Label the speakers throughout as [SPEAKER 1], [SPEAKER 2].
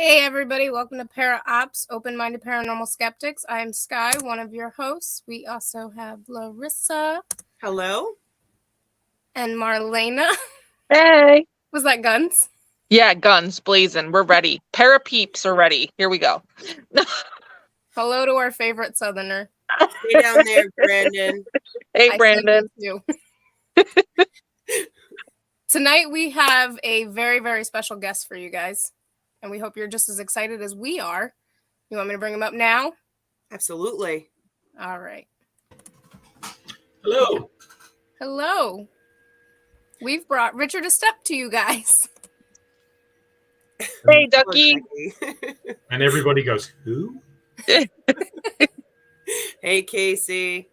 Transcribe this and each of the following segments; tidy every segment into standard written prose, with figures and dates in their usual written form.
[SPEAKER 1] Hey everybody, welcome to Para-Ops, Open-Minded Paranormal Skeptics. I'm Sky, one of your hosts. We also have Larissa.
[SPEAKER 2] Hello.
[SPEAKER 1] And Marlena.
[SPEAKER 3] Hey.
[SPEAKER 1] Was that guns?
[SPEAKER 3] Yeah, guns blazing. We're ready. Parapeeps are ready. Here we go.
[SPEAKER 1] Hello to our favorite Southerner.
[SPEAKER 2] Stay down there, Brandon.
[SPEAKER 3] Hey, Brandon.
[SPEAKER 1] Tonight we have a very, very special guest for you guys. And we hope you're just as excited as we are. You want me to bring him up now?
[SPEAKER 2] Absolutely.
[SPEAKER 1] All right.
[SPEAKER 4] Hello.
[SPEAKER 1] Hello. We've brought Richard Estep to you guys.
[SPEAKER 3] Hey, Ducky.
[SPEAKER 4] And everybody goes, who?
[SPEAKER 2] Hey, Casey.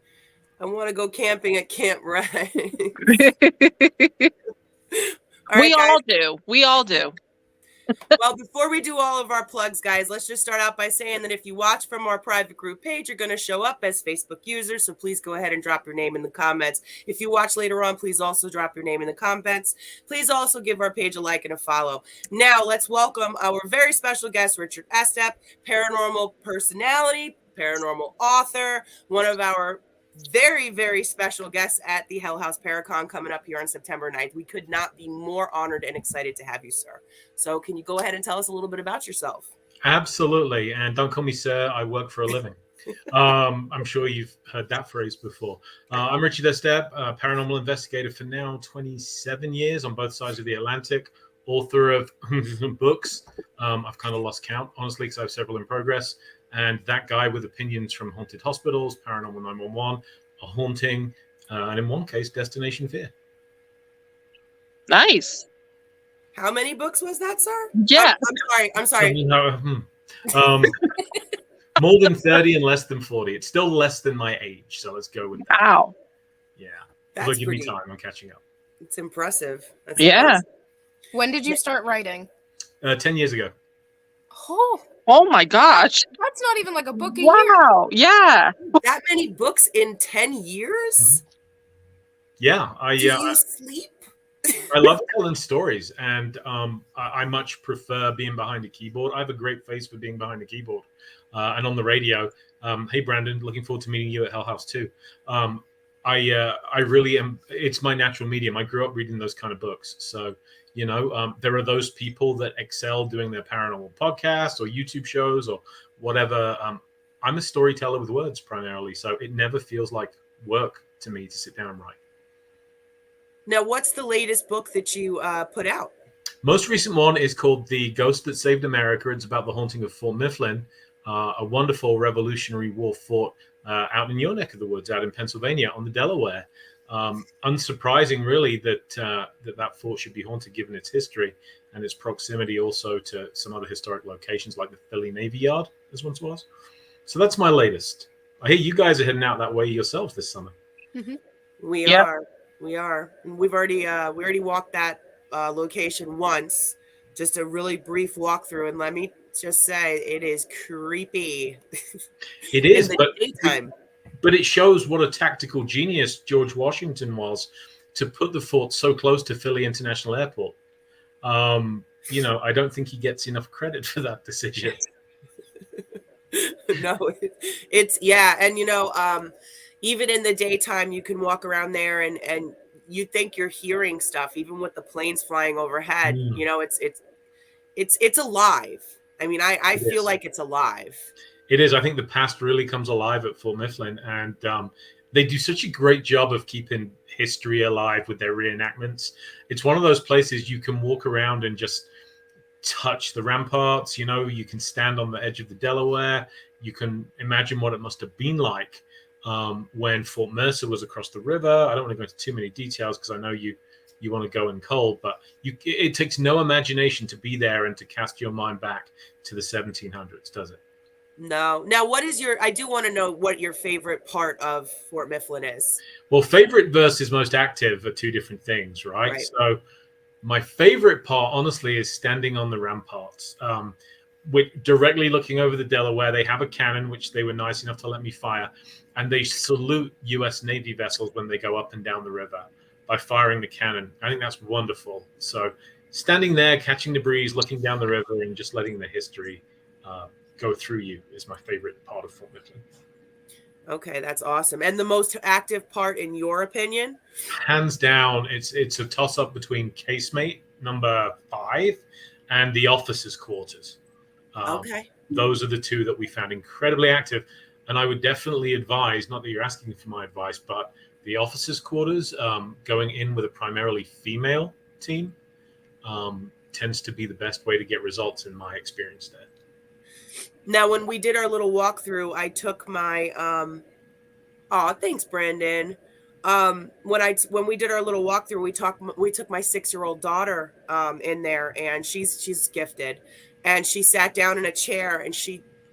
[SPEAKER 2] I want to go camping at Camp Rise.
[SPEAKER 3] We all do. We all do.
[SPEAKER 2] Well, before we do all of our plugs, guys, let's just start out by saying that if you watch from our private group page, you're going to show up as Facebook users. So please go ahead and drop your name in the comments. If you watch later on, please also drop your name in the comments. Please also give our page a like and a follow. Now, let's welcome our very special guest, Richard Estep, paranormal personality, paranormal author, one of our very, very special guests at the Hell House Paracon coming up here on September 9th. We could not be more honored and excited to have you, sir. So can you go ahead and tell us a little bit about yourself?
[SPEAKER 4] Absolutely. And don't call me sir. I work for a living. I'm sure you've heard that phrase before. I'm Richard Estep, paranormal investigator for now 27 years on both sides of the Atlantic, author of books. I've kind of lost count, honestly, because I have several in progress. And that guy with opinions from haunted hospitals, Paranormal 911, a haunting, and in one case, Destination Fear.
[SPEAKER 3] Nice.
[SPEAKER 2] How many books was that, sir?
[SPEAKER 3] Yeah.
[SPEAKER 2] I'm sorry.
[SPEAKER 4] More than 30 and less than 40. It's still less than my age, so let's go with that.
[SPEAKER 3] Wow.
[SPEAKER 4] Yeah.
[SPEAKER 2] That's
[SPEAKER 4] give me time. I'm catching up.
[SPEAKER 2] It's impressive. That's
[SPEAKER 3] impressive.
[SPEAKER 1] When did you start writing?
[SPEAKER 4] 10 years ago.
[SPEAKER 3] Oh my gosh.
[SPEAKER 1] That's not even like a book a
[SPEAKER 3] year.
[SPEAKER 1] Wow.
[SPEAKER 3] Yeah.
[SPEAKER 2] That many books in 10 years?
[SPEAKER 4] Yeah.
[SPEAKER 2] Do you sleep?
[SPEAKER 4] I love telling stories, and I much prefer being behind a keyboard. I have a great face for being behind a keyboard. And on the radio, hey, Brandon, looking forward to meeting you at Hell House too. I really am. It's my natural medium. I grew up reading those kind of books. So, there are those people that excel doing their paranormal podcasts or YouTube shows or whatever. I'm a storyteller with words primarily. So it never feels like work to me to sit down and write.
[SPEAKER 2] Now, what's the latest book that you put out?
[SPEAKER 4] Most recent one is called The Ghost That Saved America. It's about the haunting of Fort Mifflin, a wonderful Revolutionary War fort out in your neck of the woods, out in Pennsylvania on the Delaware. Unsurprising, really, that fort should be haunted given its history and its proximity also to some other historic locations like the Philly Navy Yard, as once was. So that's my latest. I hear you guys are heading out that way yourselves this summer.
[SPEAKER 1] Mm-hmm.
[SPEAKER 2] We are. We've already walked that location once, just a really brief walkthrough, and let me just say it is creepy.
[SPEAKER 4] It is,
[SPEAKER 2] but
[SPEAKER 4] it shows what a tactical genius George Washington was to put the fort so close to Philly International Airport. I don't think he gets enough credit for that decision.
[SPEAKER 2] No, it's and even in the daytime, you can walk around there and you think you're hearing stuff, even with the planes flying overhead. It's alive. I mean, I feel like it's alive.
[SPEAKER 4] It is. I think the past really comes alive at Fort Mifflin, and they do such a great job of keeping history alive with their reenactments. It's one of those places you can walk around and just touch the ramparts. You can stand on the edge of the Delaware. You can imagine what it must have been like when Fort Mercer was across the river. I don't want to go into too many details because I know you want to go in cold, but it takes no imagination to be there and to cast your mind back to the 1700s, does it?
[SPEAKER 2] No. Now, I do want to know what your favorite part of Fort Mifflin is.
[SPEAKER 4] Well, favorite versus most active are two different things, right? So my favorite part, honestly, is standing on the ramparts. Directly looking over the Delaware. They have a cannon, which they were nice enough to let me fire, and they salute U.S. Navy vessels when they go up and down the river by firing the cannon. I think that's wonderful. So standing there, catching the breeze, looking down the river, and just letting the history go through you is my favorite part of Fort Mifflin.
[SPEAKER 2] Okay, that's awesome. And the most active part, in your opinion?
[SPEAKER 4] Hands down, it's a toss up between casemate number 5 and the officers' quarters.
[SPEAKER 2] Okay.
[SPEAKER 4] Those are the two that we found incredibly active. And I would definitely advise, not that you're asking for my advice, but the officers' quarters, going in with a primarily female team, tends to be the best way to get results in my experience there.
[SPEAKER 2] Now, when we did our little walkthrough, I took my thanks, Brandon. When we did our little walkthrough, we took my 6-year-old daughter in there, and she's gifted, and she sat down in a chair, and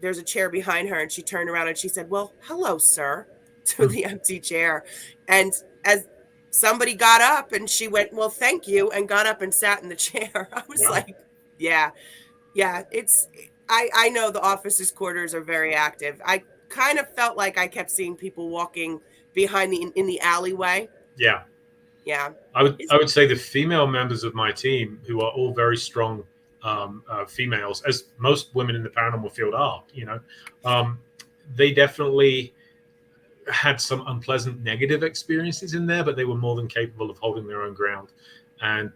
[SPEAKER 2] there's a chair behind her, and she turned around and she said, "Well, hello, sir," to the empty chair. And as somebody got up, and she went, "Well, thank you," and got up and sat in the chair. I was like, yeah, I know the officers' quarters are very active. I kind of felt like I kept seeing people walking behind in the alleyway.
[SPEAKER 4] Yeah. I would say the female members of my team, who are all very strong females, as most women in the paranormal field are, they definitely had some unpleasant negative experiences in there, but they were more than capable of holding their own ground. And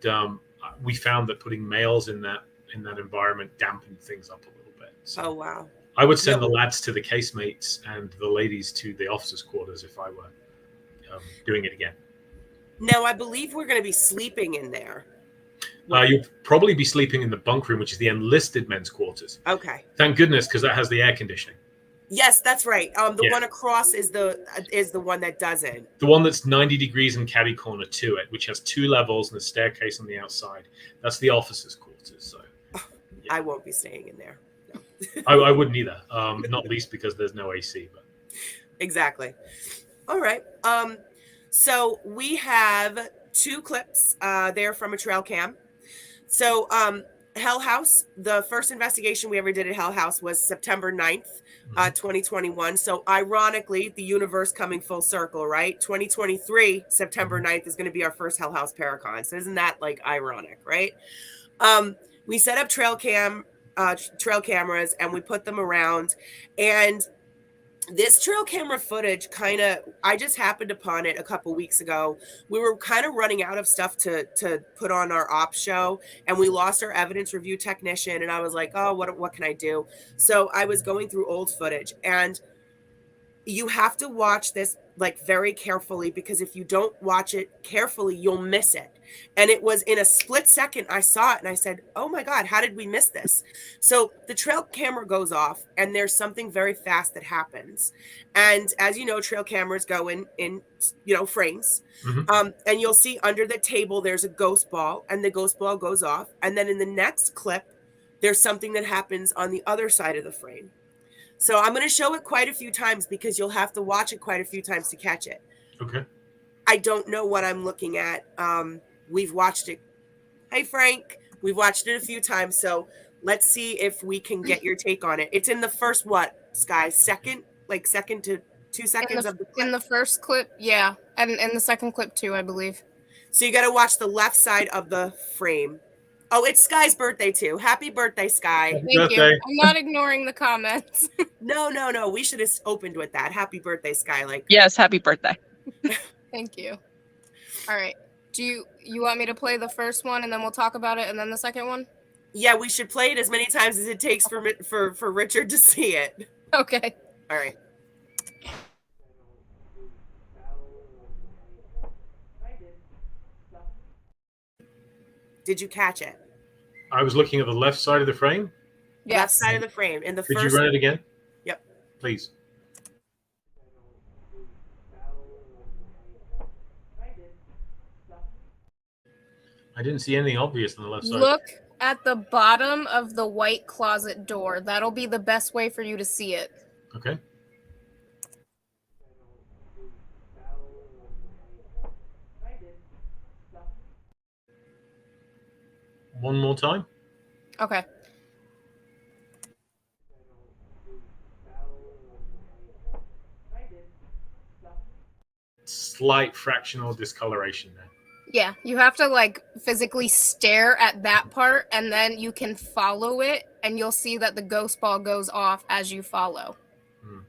[SPEAKER 4] we found that putting males in that environment dampened things up a little bit. So
[SPEAKER 2] oh, wow.
[SPEAKER 4] I would send the lads to the casemates and the ladies to the officers' quarters if I were doing it again.
[SPEAKER 2] Now, I believe we're going to be sleeping in there.
[SPEAKER 4] You'll probably be sleeping in the bunk room, which is the enlisted men's quarters.
[SPEAKER 2] Okay.
[SPEAKER 4] Thank goodness, because that has the air conditioning.
[SPEAKER 2] Yes, that's right. The one across is the one that doesn't.
[SPEAKER 4] The one that's 90 degrees and catty corner to it, which has 2 levels and a staircase on the outside. That's the officers' quarters. So
[SPEAKER 2] I won't be staying in there. No.
[SPEAKER 4] I wouldn't either. Not least because there's no AC. But
[SPEAKER 2] exactly. All right. So we have 2 clips there from a trail cam. So Hell House, the first investigation we ever did at Hell House was September 9th, 2021. So ironically, the universe coming full circle, right? 2023, September 9th is going to be our first Hell House Paracon. So isn't that like ironic, right? We set up trail cameras and we put them around, and this trail camera footage I just happened upon it a couple weeks ago. We were kind of running out of stuff to put on our op show, and we lost our evidence review technician, and I was like, oh, what can I do? So I was going through old footage, and you have to watch this like very carefully, because if you don't watch it carefully, you'll miss it. And it was in a split second I saw it and I said, oh my God, how did we miss this? So the trail camera goes off and there's something very fast that happens. And as you know, trail cameras go in frames.
[SPEAKER 4] Mm-hmm.
[SPEAKER 2] And you'll see under the table there's a ghost ball, and the ghost ball goes off. And then in the next clip, there's something that happens on the other side of the frame. So I'm going to show it quite a few times because you'll have to watch it quite a few times to catch it.
[SPEAKER 4] Okay.
[SPEAKER 2] I don't know what I'm looking at. We've watched it. Hey, Frank. We've watched it a few times. So let's see if we can get your take on it. It's in the first, Sky? Second to 2 seconds of the clip?
[SPEAKER 1] In the first clip, yeah. And in the second clip too, I believe.
[SPEAKER 2] So you got to watch the left side of the frame. Oh, it's Sky's birthday too. Happy birthday, Sky.
[SPEAKER 1] Thank you. I'm not ignoring the comments.
[SPEAKER 2] No. We should have opened with that. Happy birthday, Sky.
[SPEAKER 3] Yes, happy birthday.
[SPEAKER 1] Thank you. All right. Do you want me to play the first one and then we'll talk about it, and then the second one?
[SPEAKER 2] Yeah, we should play it as many times as it takes for Richard to see it.
[SPEAKER 1] Okay.
[SPEAKER 2] All right. Did you catch it?
[SPEAKER 4] I was looking at the left side of the frame.
[SPEAKER 1] Yes.
[SPEAKER 2] Left side of the frame. In the
[SPEAKER 4] Could
[SPEAKER 2] first.
[SPEAKER 4] you run it again?
[SPEAKER 2] Yep.
[SPEAKER 4] Please. I didn't see anything obvious on the left side.
[SPEAKER 1] Look at the bottom of the white closet door. That'll be the best way for you to see it.
[SPEAKER 4] Okay. One more time.
[SPEAKER 1] Okay.
[SPEAKER 4] Slight fractional discoloration there.
[SPEAKER 1] Yeah, you have to like physically stare at that part, and then you can follow it, and you'll see that the ghost ball goes off as you follow.
[SPEAKER 4] Hmm.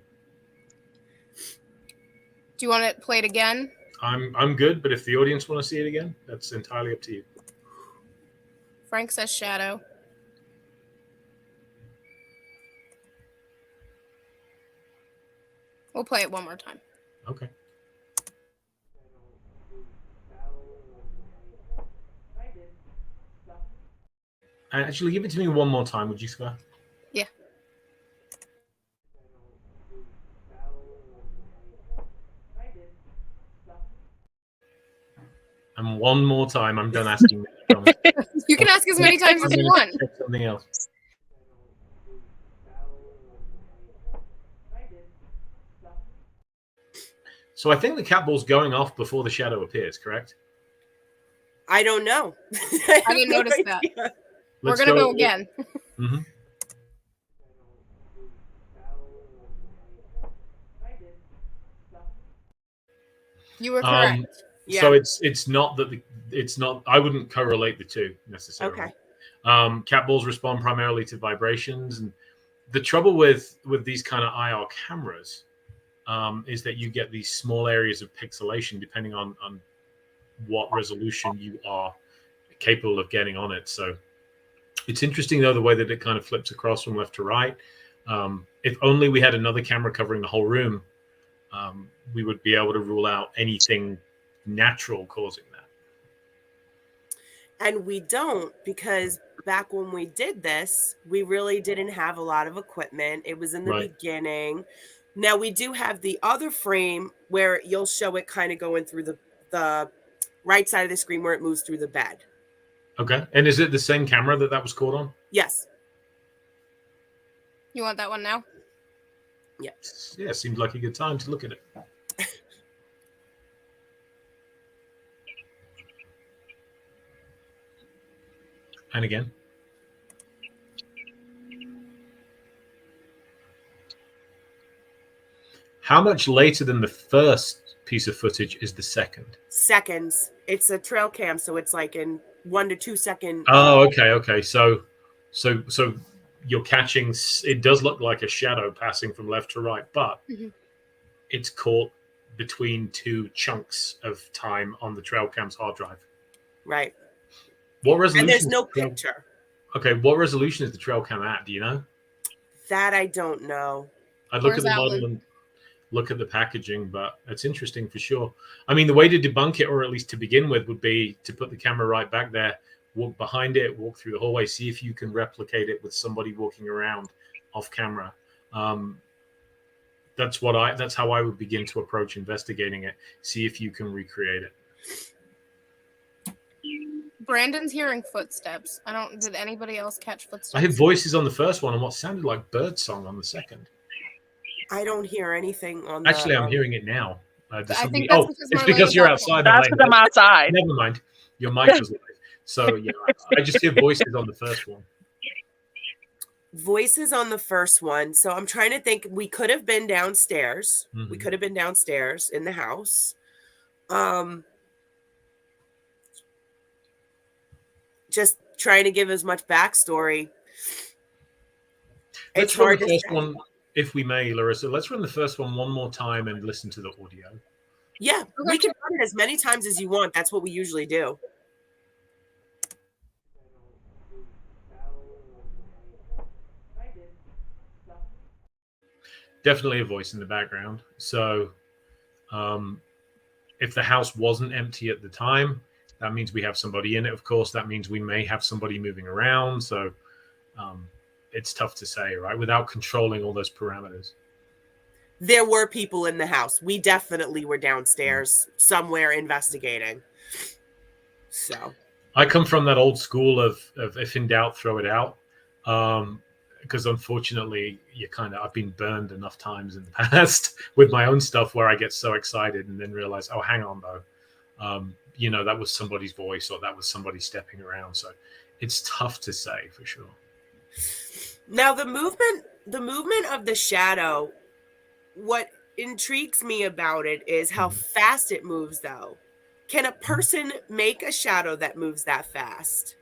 [SPEAKER 1] Do you want it played again?
[SPEAKER 4] I'm good, but if the audience want to see it again, that's entirely up to you.
[SPEAKER 1] Frank says shadow. We'll play it one more time.
[SPEAKER 4] Okay. Actually, give it to me one more time, would you, Sky?
[SPEAKER 1] Yeah.
[SPEAKER 4] And one more time, I'm done asking.
[SPEAKER 1] You can ask as many times as you want.
[SPEAKER 4] Check something else. So I think the cat ball's going off before the shadow appears, correct?
[SPEAKER 2] I don't know.
[SPEAKER 1] I didn't notice that. We're going to go again.
[SPEAKER 4] Mm-hmm.
[SPEAKER 1] You were correct.
[SPEAKER 2] Yeah.
[SPEAKER 4] So it's not that it's not. I wouldn't correlate the two necessarily.
[SPEAKER 2] Okay.
[SPEAKER 4] Cat balls respond primarily to vibrations, and the trouble with these kind of IR cameras is that you get these small areas of pixelation depending on what resolution you are capable of getting on it. So it's interesting though the way that it kind of flips across from left to right. If only we had another camera covering the whole room, we would be able to rule out anything natural causing that.
[SPEAKER 2] And we don't, because back when we did this, we really didn't have a lot of equipment. It was in the beginning. Now we do have the other frame where you'll show it kind of going through the right side of the screen where it moves through the bed.
[SPEAKER 4] Okay. And is it the same camera that was caught on?
[SPEAKER 2] Yes.
[SPEAKER 1] You want that one now?
[SPEAKER 2] Yes.
[SPEAKER 4] Yeah, seemed like a good time to look at it. And again. How much later than the first piece of footage is the second?
[SPEAKER 2] Seconds. It's a trail cam, so it's like in 1 to 2 second.
[SPEAKER 4] Oh, okay. So you're catching. It does look like a shadow passing from left to right, but it's caught between two chunks of time on the trail cam's hard drive.
[SPEAKER 2] Right.
[SPEAKER 4] What resolution?
[SPEAKER 2] And there's no picture.
[SPEAKER 4] Okay, what resolution is the trail cam at? Do you know?
[SPEAKER 2] That I don't know.
[SPEAKER 4] I'd look at the model and look at the packaging, but it's interesting for sure. I mean, the way to debunk it, or at least to begin with, would be to put the camera right back there, walk behind it, walk through the hallway, see if you can replicate it with somebody walking around off camera. That's how I would begin to approach investigating it. See if you can recreate it.
[SPEAKER 1] Brandon's hearing footsteps. Did anybody else catch footsteps?
[SPEAKER 4] I heard voices on the first one and what sounded like bird song on the second.
[SPEAKER 2] I don't hear anything on
[SPEAKER 4] Actually, I'm hearing it now.
[SPEAKER 1] I think that's
[SPEAKER 4] it's because you're outside.
[SPEAKER 3] That's because I'm outside.
[SPEAKER 4] Never mind. Your mic was live. So yeah, I just hear voices on the first one.
[SPEAKER 2] Voices on the first one. So I'm trying to think. We could have been downstairs.
[SPEAKER 4] Mm-hmm.
[SPEAKER 2] We could have been downstairs in the house. Just trying to give as much backstory.
[SPEAKER 4] Let's run the first one, if we may, Larissa. Let's run the first one more time and listen to the audio.
[SPEAKER 2] Yeah, we can run it as many times as you want. That's what we usually do.
[SPEAKER 4] Definitely a voice in the background. So if the house wasn't empty at the time, that means we have somebody in it, of course. That means we may have somebody moving around. So it's tough to say, right? Without controlling all those parameters.
[SPEAKER 2] There were people in the house. We definitely were downstairs somewhere investigating. So
[SPEAKER 4] I come from that old school of if in doubt, throw it out. Because unfortunately, I've been burned enough times in the past with my own stuff where I get so excited and then realize, oh, hang on though. That was somebody's voice or that was somebody stepping around. So it's tough to say for sure.
[SPEAKER 2] Now the movement of the shadow, what intrigues me about it is how fast it moves though. Can a person make a shadow that moves that fast?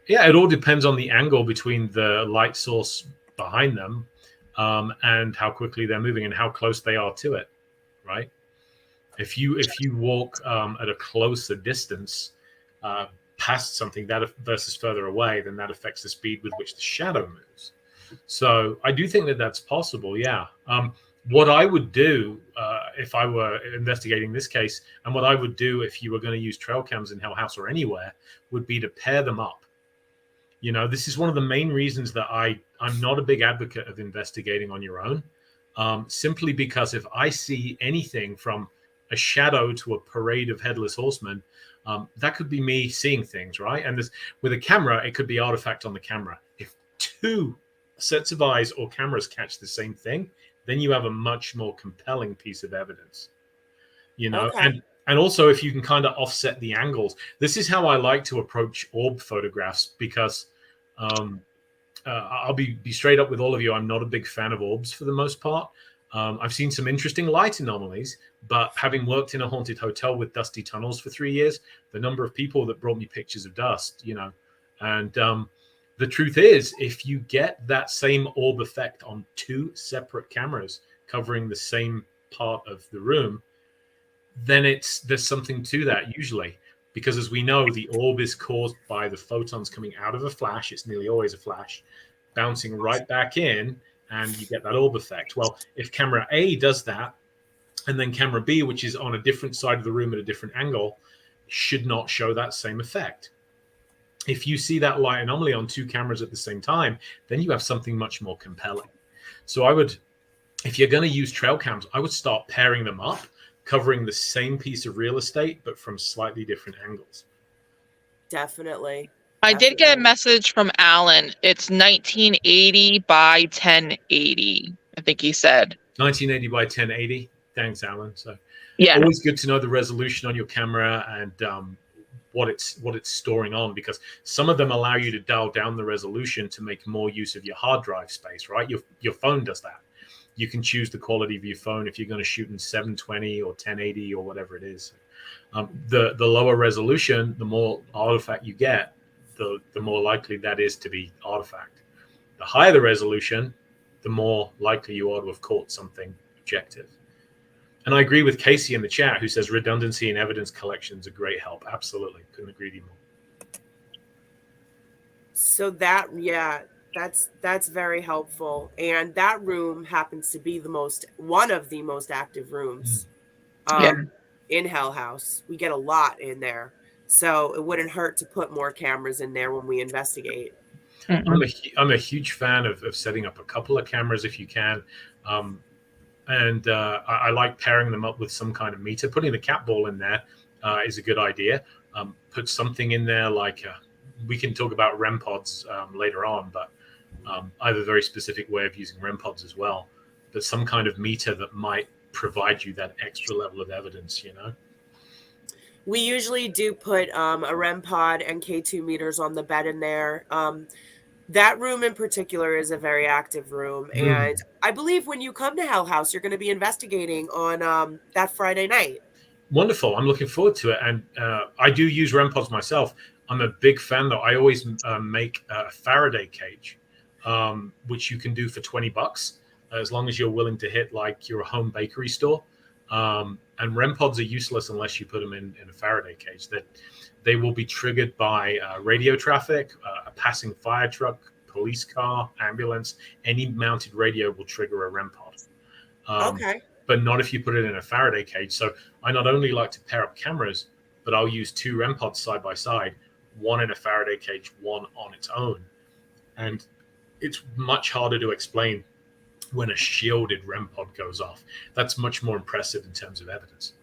[SPEAKER 4] Yeah, it all depends on the angle between the light source behind them, and how quickly they're moving and how close they are to it, right? If you walk at a closer distance past something that versus further away, then that affects the speed with which the shadow moves. So I do think that that's possible. Yeah. What I would do if I were investigating this case, and what I would do if you were going to use trail cams in Hell House or anywhere, would be to pair them up. This is one of the main reasons that I'm not a big advocate of investigating on your own, simply because if I see anything from a shadow to a parade of headless horsemen, that could be me seeing things, right? And with a camera, it could be artifact on the camera. If two sets of eyes or cameras catch the same thing, then you have a much more compelling piece of evidence,
[SPEAKER 2] Okay.
[SPEAKER 4] And also if you can kind of offset the angles. This is how I like to approach orb photographs, because I'll be straight up with all of you. I'm not a big fan of orbs for the most part. I've seen some interesting light anomalies, but having worked in a haunted hotel with dusty tunnels for 3 years, the number of people that brought me pictures of dust, and the truth is, if you get that same orb effect on two separate cameras covering the same part of the room, then there's something to that usually, because as we know, the orb is caused by the photons coming out of a flash. It's nearly always a flash bouncing right back in, and you get that orb effect. Well, if camera A does that, and then camera B, which is on a different side of the room at a different angle, should not show that same effect. If you see that light anomaly on two cameras at the same time, then you have something much more compelling. So if you're going to use trail cams, I would start pairing them up, covering the same piece of real estate, but from slightly different angles.
[SPEAKER 2] Definitely.
[SPEAKER 3] I did get a message from Alan. It's 1980 by 1080, I think he said.
[SPEAKER 4] 1980 by 1080. Thanks, Alan. So
[SPEAKER 3] yeah,
[SPEAKER 4] always good to know the resolution on your camera and what it's storing on, because some of them allow you to dial down the resolution to make more use of your hard drive space, right? Your phone does that. You can choose the quality of your phone if you're going to shoot in 720 or 1080 or whatever it is. The lower resolution, the more artifact you get, the more likely that is to be artifact. The higher the resolution, the more likely you are to have caught something objective. And I agree with Casey in the chat, who says redundancy in evidence collection is a great help. Absolutely. Couldn't agree with you more.
[SPEAKER 2] So that's very helpful. And that room happens to be one of the most active rooms in Hell House. We get a lot in there. So it wouldn't hurt to put more cameras in there when we investigate.
[SPEAKER 4] I'm a huge fan of setting up a couple of cameras if you can. And I like pairing them up with some kind of meter. Putting the cat ball in there is a good idea. Put something in there like we can talk about REM pods later on, but I have a very specific way of using REM pods as well. But some kind of meter that might provide you that extra level of evidence,
[SPEAKER 2] We usually do put a REM pod and K2 meters on the bed in there. That room in particular is a very active room. And I believe when you come to Hell House, you're going to be investigating on that Friday night.
[SPEAKER 4] Wonderful. I'm looking forward to it. And I do use REM pods myself. I'm a big fan, though. I always make a Faraday cage, which you can do for $20, as long as you're willing to hit like your home bakery store. And REM pods are useless unless you put them in a Faraday cage. That they will be triggered by radio traffic, a passing fire truck, police car, ambulance. Any mounted radio will trigger a REM pod.
[SPEAKER 2] Okay.
[SPEAKER 4] But not if you put it in a Faraday cage. So I not only like to pair up cameras, but I'll use two REM pods side by side, one in a Faraday cage, one on its own. And it's much harder to explain when a shielded REM pod goes off. That's much more impressive in terms of evidence.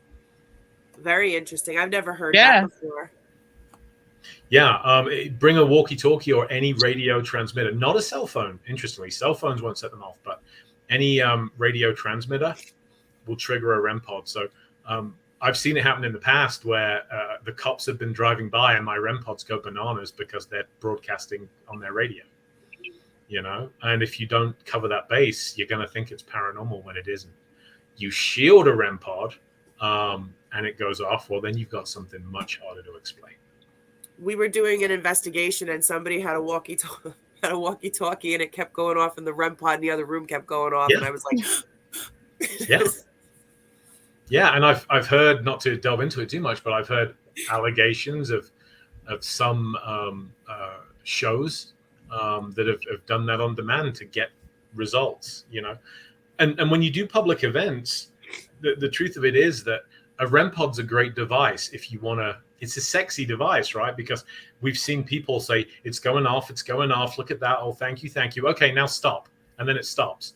[SPEAKER 2] Very interesting. I've never heard that before.
[SPEAKER 4] Yeah, bring a walkie-talkie or any radio transmitter, not a cell phone. Interestingly, cell phones won't set them off, but any radio transmitter will trigger a REM pod. So I've seen it happen in the past where the cops have been driving by and my REM pods go bananas because they're broadcasting on their radio. And if you don't cover that base, you're going to think it's paranormal when it isn't. You shield a REM pod, and it goes off, well, then you've got something much harder to explain.
[SPEAKER 2] We were doing an investigation and somebody had a walkie-talkie and it kept going off, and the REM pod in the other room kept going off.
[SPEAKER 4] Yeah.
[SPEAKER 2] And I was like,
[SPEAKER 4] Yeah. Yeah, and I've heard, not to delve into it too much, but I've heard allegations of some shows that have done that on demand to get results, you know. And when you do public events, the truth of it is that a REM pod's a great device if you want to. It's a sexy device, right? Because we've seen people say, it's going off, look at that, oh, thank you. Okay, now stop. And then it stops.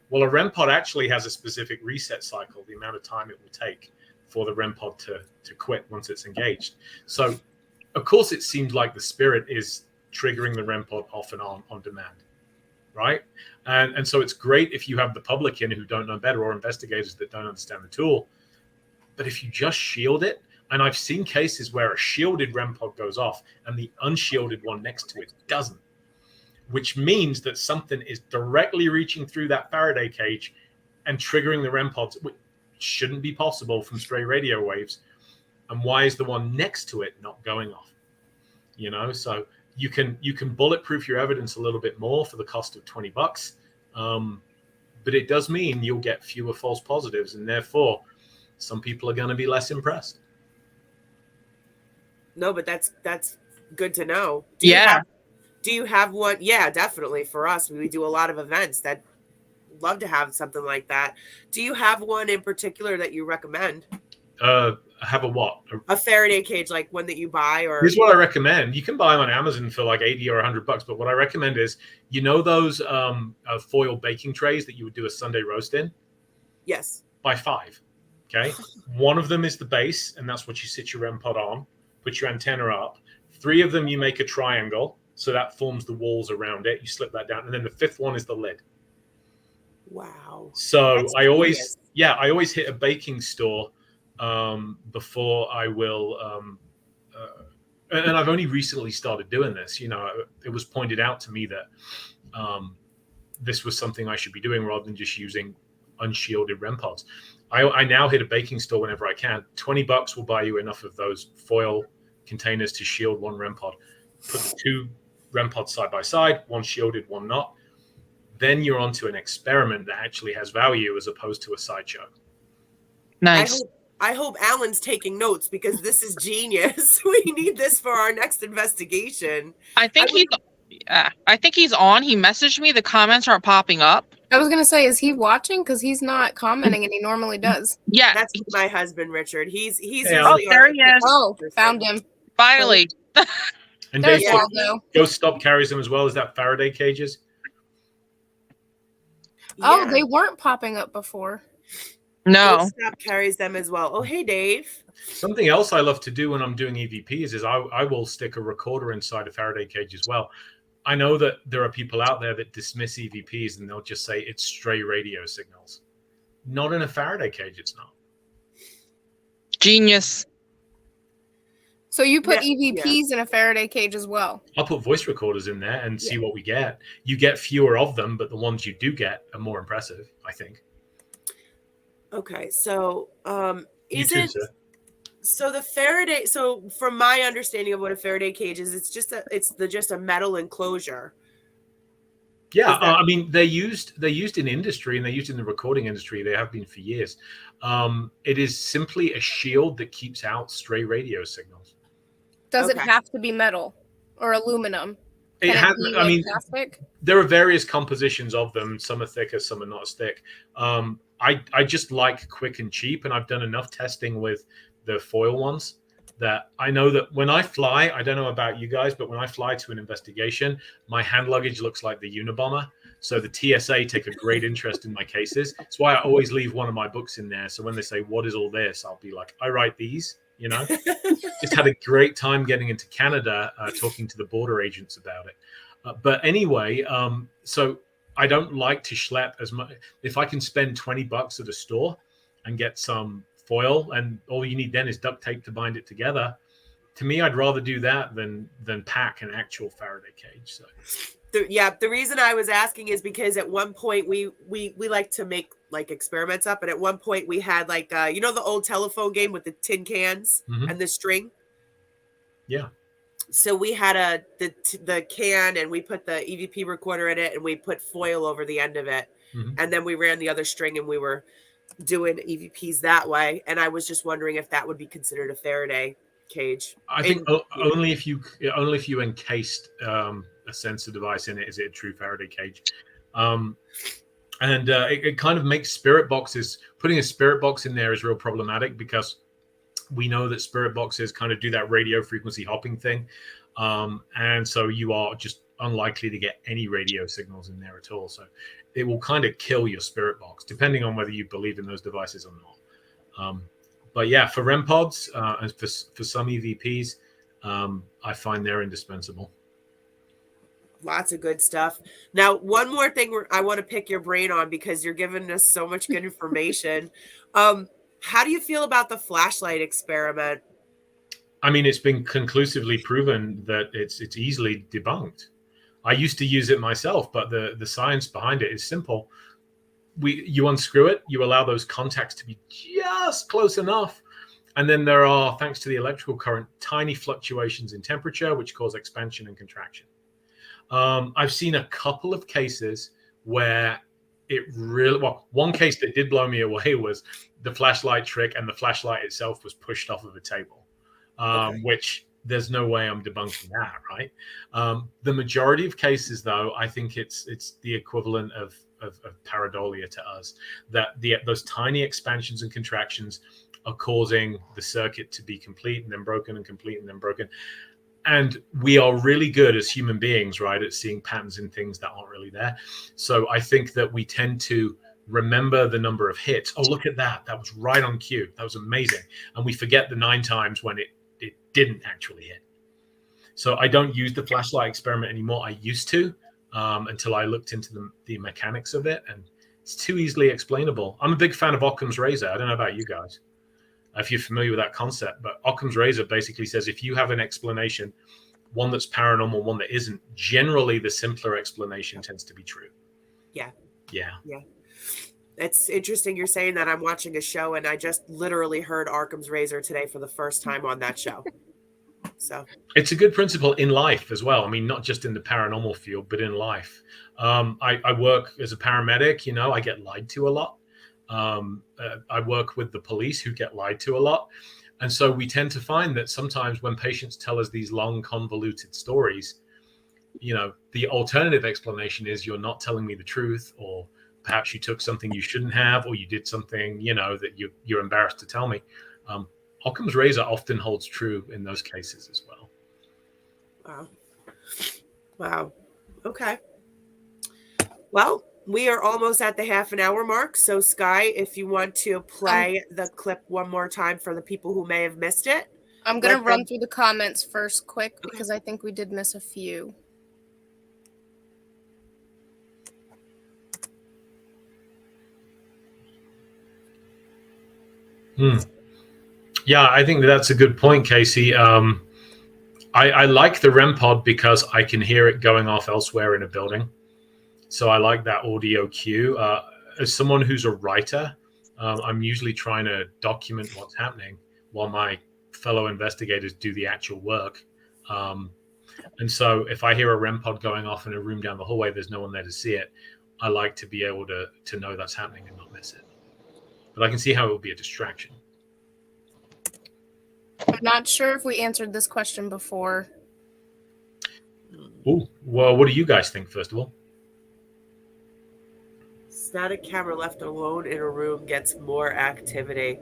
[SPEAKER 4] Well, a REM pod actually has a specific reset cycle, the amount of time it will take for the REM pod to quit once it's engaged. So, of course, it seems like the spirit is triggering the REM pod off and on demand, right? And so it's great if you have the public in who don't know better, or investigators that don't understand the tool. But if you just shield it, and I've seen cases where a shielded REM pod goes off and the unshielded one next to it doesn't, which means that something is directly reaching through that Faraday cage and triggering the REM pods, which shouldn't be possible from stray radio waves. And why is the one next to it not going off? You know, so you can bulletproof your evidence a little bit more for the cost of $20. But it does mean you'll get fewer false positives, and therefore some people are going to be less impressed.
[SPEAKER 2] No, but that's good to know. Do you have one? Yeah, definitely. For us, we do a lot of events that love to have something like that. Do you have one in particular that you recommend?
[SPEAKER 4] Have a what?
[SPEAKER 2] A Faraday cage, like one that you buy? Or
[SPEAKER 4] here's what I recommend. You can buy them on Amazon for like $80 or $100, but what I recommend is, you know, those foil baking trays that you would do a Sunday roast in?
[SPEAKER 2] Yes.
[SPEAKER 4] Buy 5. Okay. One of them is the base, and that's what you sit your REM pod on. Put your antenna up. 3 of them you make a triangle, so that forms the walls around it. You slip that down, and then the 5th one is the lid.
[SPEAKER 2] Wow.
[SPEAKER 4] So
[SPEAKER 2] that's
[SPEAKER 4] I always hit a baking store before I will. And I've only recently started doing this. You know, it was pointed out to me that this was something I should be doing rather than just using unshielded REM pods. I now hit a baking store whenever I can. $20 will buy you enough of those foil containers to shield one REM pod. Put the 2 REM pods side by side, one shielded, one not. Then you're onto an experiment that actually has value as opposed to a sideshow.
[SPEAKER 3] Nice.
[SPEAKER 2] I hope Alan's taking notes, because this is genius. We need this for our next investigation.
[SPEAKER 3] I think he's on. He messaged me. The comments aren't popping up.
[SPEAKER 1] I was gonna say, is he watching? Because he's not commenting, and he normally does.
[SPEAKER 3] Yeah,
[SPEAKER 2] That's my husband, Richard. He's
[SPEAKER 4] Hey,
[SPEAKER 2] usually
[SPEAKER 3] there he is.
[SPEAKER 1] Oh, found him.
[SPEAKER 3] finally.
[SPEAKER 4] And
[SPEAKER 1] There's
[SPEAKER 4] Dave,
[SPEAKER 1] Waldo.
[SPEAKER 4] Ghost Stop carries them as well as that Faraday cages.
[SPEAKER 1] Oh,
[SPEAKER 2] Yeah.
[SPEAKER 1] they weren't popping up before.
[SPEAKER 3] No.
[SPEAKER 2] Ghost Stop carries them as well. Oh, hey, Dave.
[SPEAKER 4] Something else I love to do when I'm doing EVPs is I will stick a recorder inside a Faraday cage as well. I know that there are people out there that dismiss EVPs and they'll just say it's stray radio signals. Not in a Faraday cage, it's not.
[SPEAKER 3] Genius.
[SPEAKER 1] So you put
[SPEAKER 2] Yeah,
[SPEAKER 1] EVPs in a Faraday cage as well.
[SPEAKER 4] I'll put voice recorders in there and see what we get. You get fewer of them, but the ones you do get are more impressive, I think.
[SPEAKER 2] Okay, so
[SPEAKER 4] You too, sir.
[SPEAKER 2] so the Faraday? So from my understanding of what a Faraday cage is, it's just a metal enclosure.
[SPEAKER 4] Yeah,
[SPEAKER 2] Is that-
[SPEAKER 4] I mean, they're used in industry, and they're used in the recording industry. They have been for years. It is simply a shield that keeps out stray radio signals.
[SPEAKER 1] Does it
[SPEAKER 2] Okay.
[SPEAKER 1] have to be metal or aluminum?
[SPEAKER 4] It
[SPEAKER 1] Can
[SPEAKER 4] has.
[SPEAKER 1] be,
[SPEAKER 4] I
[SPEAKER 1] like,
[SPEAKER 4] mean,
[SPEAKER 1] plastic?
[SPEAKER 4] there are various compositions of them. Some are thicker, some are not as thick. I just like quick and cheap, and I've done enough testing with the foil ones that I know that when I fly, I don't know about you guys, but when I fly to an investigation, my hand luggage looks like the Unabomber. So the TSA take a great interest in my cases. That's why I always leave one of my books in there. So when they say, "What is all this?" I'll be like, "I write these." You know, just had a great time getting into Canada, talking to the border agents about it. But anyway, so I don't like to schlep as much. If I can spend $20 at a store and get some foil, and all you need then is duct tape to bind it together, to me, I'd rather do that than pack an actual Faraday cage. So
[SPEAKER 2] The reason I was asking is because at one point we like to make like experiments up. And at one point we had like, you know, the old telephone game with the tin cans and the string.
[SPEAKER 4] Yeah.
[SPEAKER 2] So we had the can, and we put the EVP recorder in it, and we put foil over the end of it. And then we ran the other string, and we were doing EVPs that way. And I was just wondering if that would be considered a Faraday cage.
[SPEAKER 4] I think only if you encased a sensor device in it is it a true Faraday cage. It kind of makes spirit boxes. Putting a spirit box in there is real problematic because we know that spirit boxes kind of do that radio frequency hopping thing. And so you are just unlikely to get any radio signals in there at all. So it will kind of kill your spirit box, depending on whether you believe in those devices or not. But yeah, for REM pods and for some EVPs, I find they're indispensable.
[SPEAKER 2] Lots of good stuff. Now, one more thing I want to pick your brain on, because you're giving us so much good information. How do you feel about the flashlight experiment?
[SPEAKER 4] I mean, it's been conclusively proven that it's easily debunked. I used to use it myself, but the science behind it is simple. You unscrew it, you allow those contacts to be just close enough, and then there are, thanks to the electrical current, tiny fluctuations in temperature which cause expansion and contraction. I've seen a couple of cases where it really, well, one case that did blow me away was the flashlight trick, and the flashlight itself was pushed off of a table, which there's no way I'm debunking that, right? The majority of cases, though, I think it's the equivalent of pareidolia to us, that those tiny expansions and contractions are causing the circuit to be complete and then broken and complete and then broken. And we are really good as human beings, right, at seeing patterns in things that aren't really there. So I think that we tend to remember the number of hits. Oh, look at that. That was right on cue. That was amazing. And we forget the 9 times when it didn't actually hit. So I don't use the flashlight experiment anymore. I used to until I looked into the mechanics of it. And it's too easily explainable. I'm a big fan of Occam's razor. I don't know about you guys, if you're familiar with that concept, but Occam's razor basically says if you have an explanation, one that's paranormal, one that isn't, generally the simpler explanation tends to be true. Yeah.
[SPEAKER 2] It's interesting you're saying that. I'm watching a show, and I just literally heard Occam's razor today for the first time on that show. So
[SPEAKER 4] it's a good principle in life as well. I mean, not just in the paranormal field, but in life. I work as a paramedic. You know, I get lied to a lot. I work with the police, who get lied to a lot. And so we tend to find that sometimes when patients tell us these long, convoluted stories, you know, the alternative explanation is you're not telling me the truth, or perhaps you took something you shouldn't have, or you did something, you know, that you're embarrassed to tell me. Occam's razor often holds true in those cases as well.
[SPEAKER 2] Wow. Okay. Well, we are almost at the half an hour mark. So Sky, if you want to play the clip one more time for the people who may have missed it.
[SPEAKER 1] I'm going to run through the comments first quick, because I think we did miss a few.
[SPEAKER 4] Yeah, I think that's a good point, Casey. I like the REM pod because I can hear it going off elsewhere in a building. So I like that audio cue. As someone who's a writer, I'm usually trying to document what's happening while my fellow investigators do the actual work. And so if I hear a REM pod going off in a room down the hallway, there's no one there to see it. I like to be able to know that's happening and not miss it. But I can see how it would be a distraction.
[SPEAKER 1] I'm not sure if we answered this question before.
[SPEAKER 4] Oh, well, what do you guys think, first of all?
[SPEAKER 2] Static camera left alone in a room gets more activity.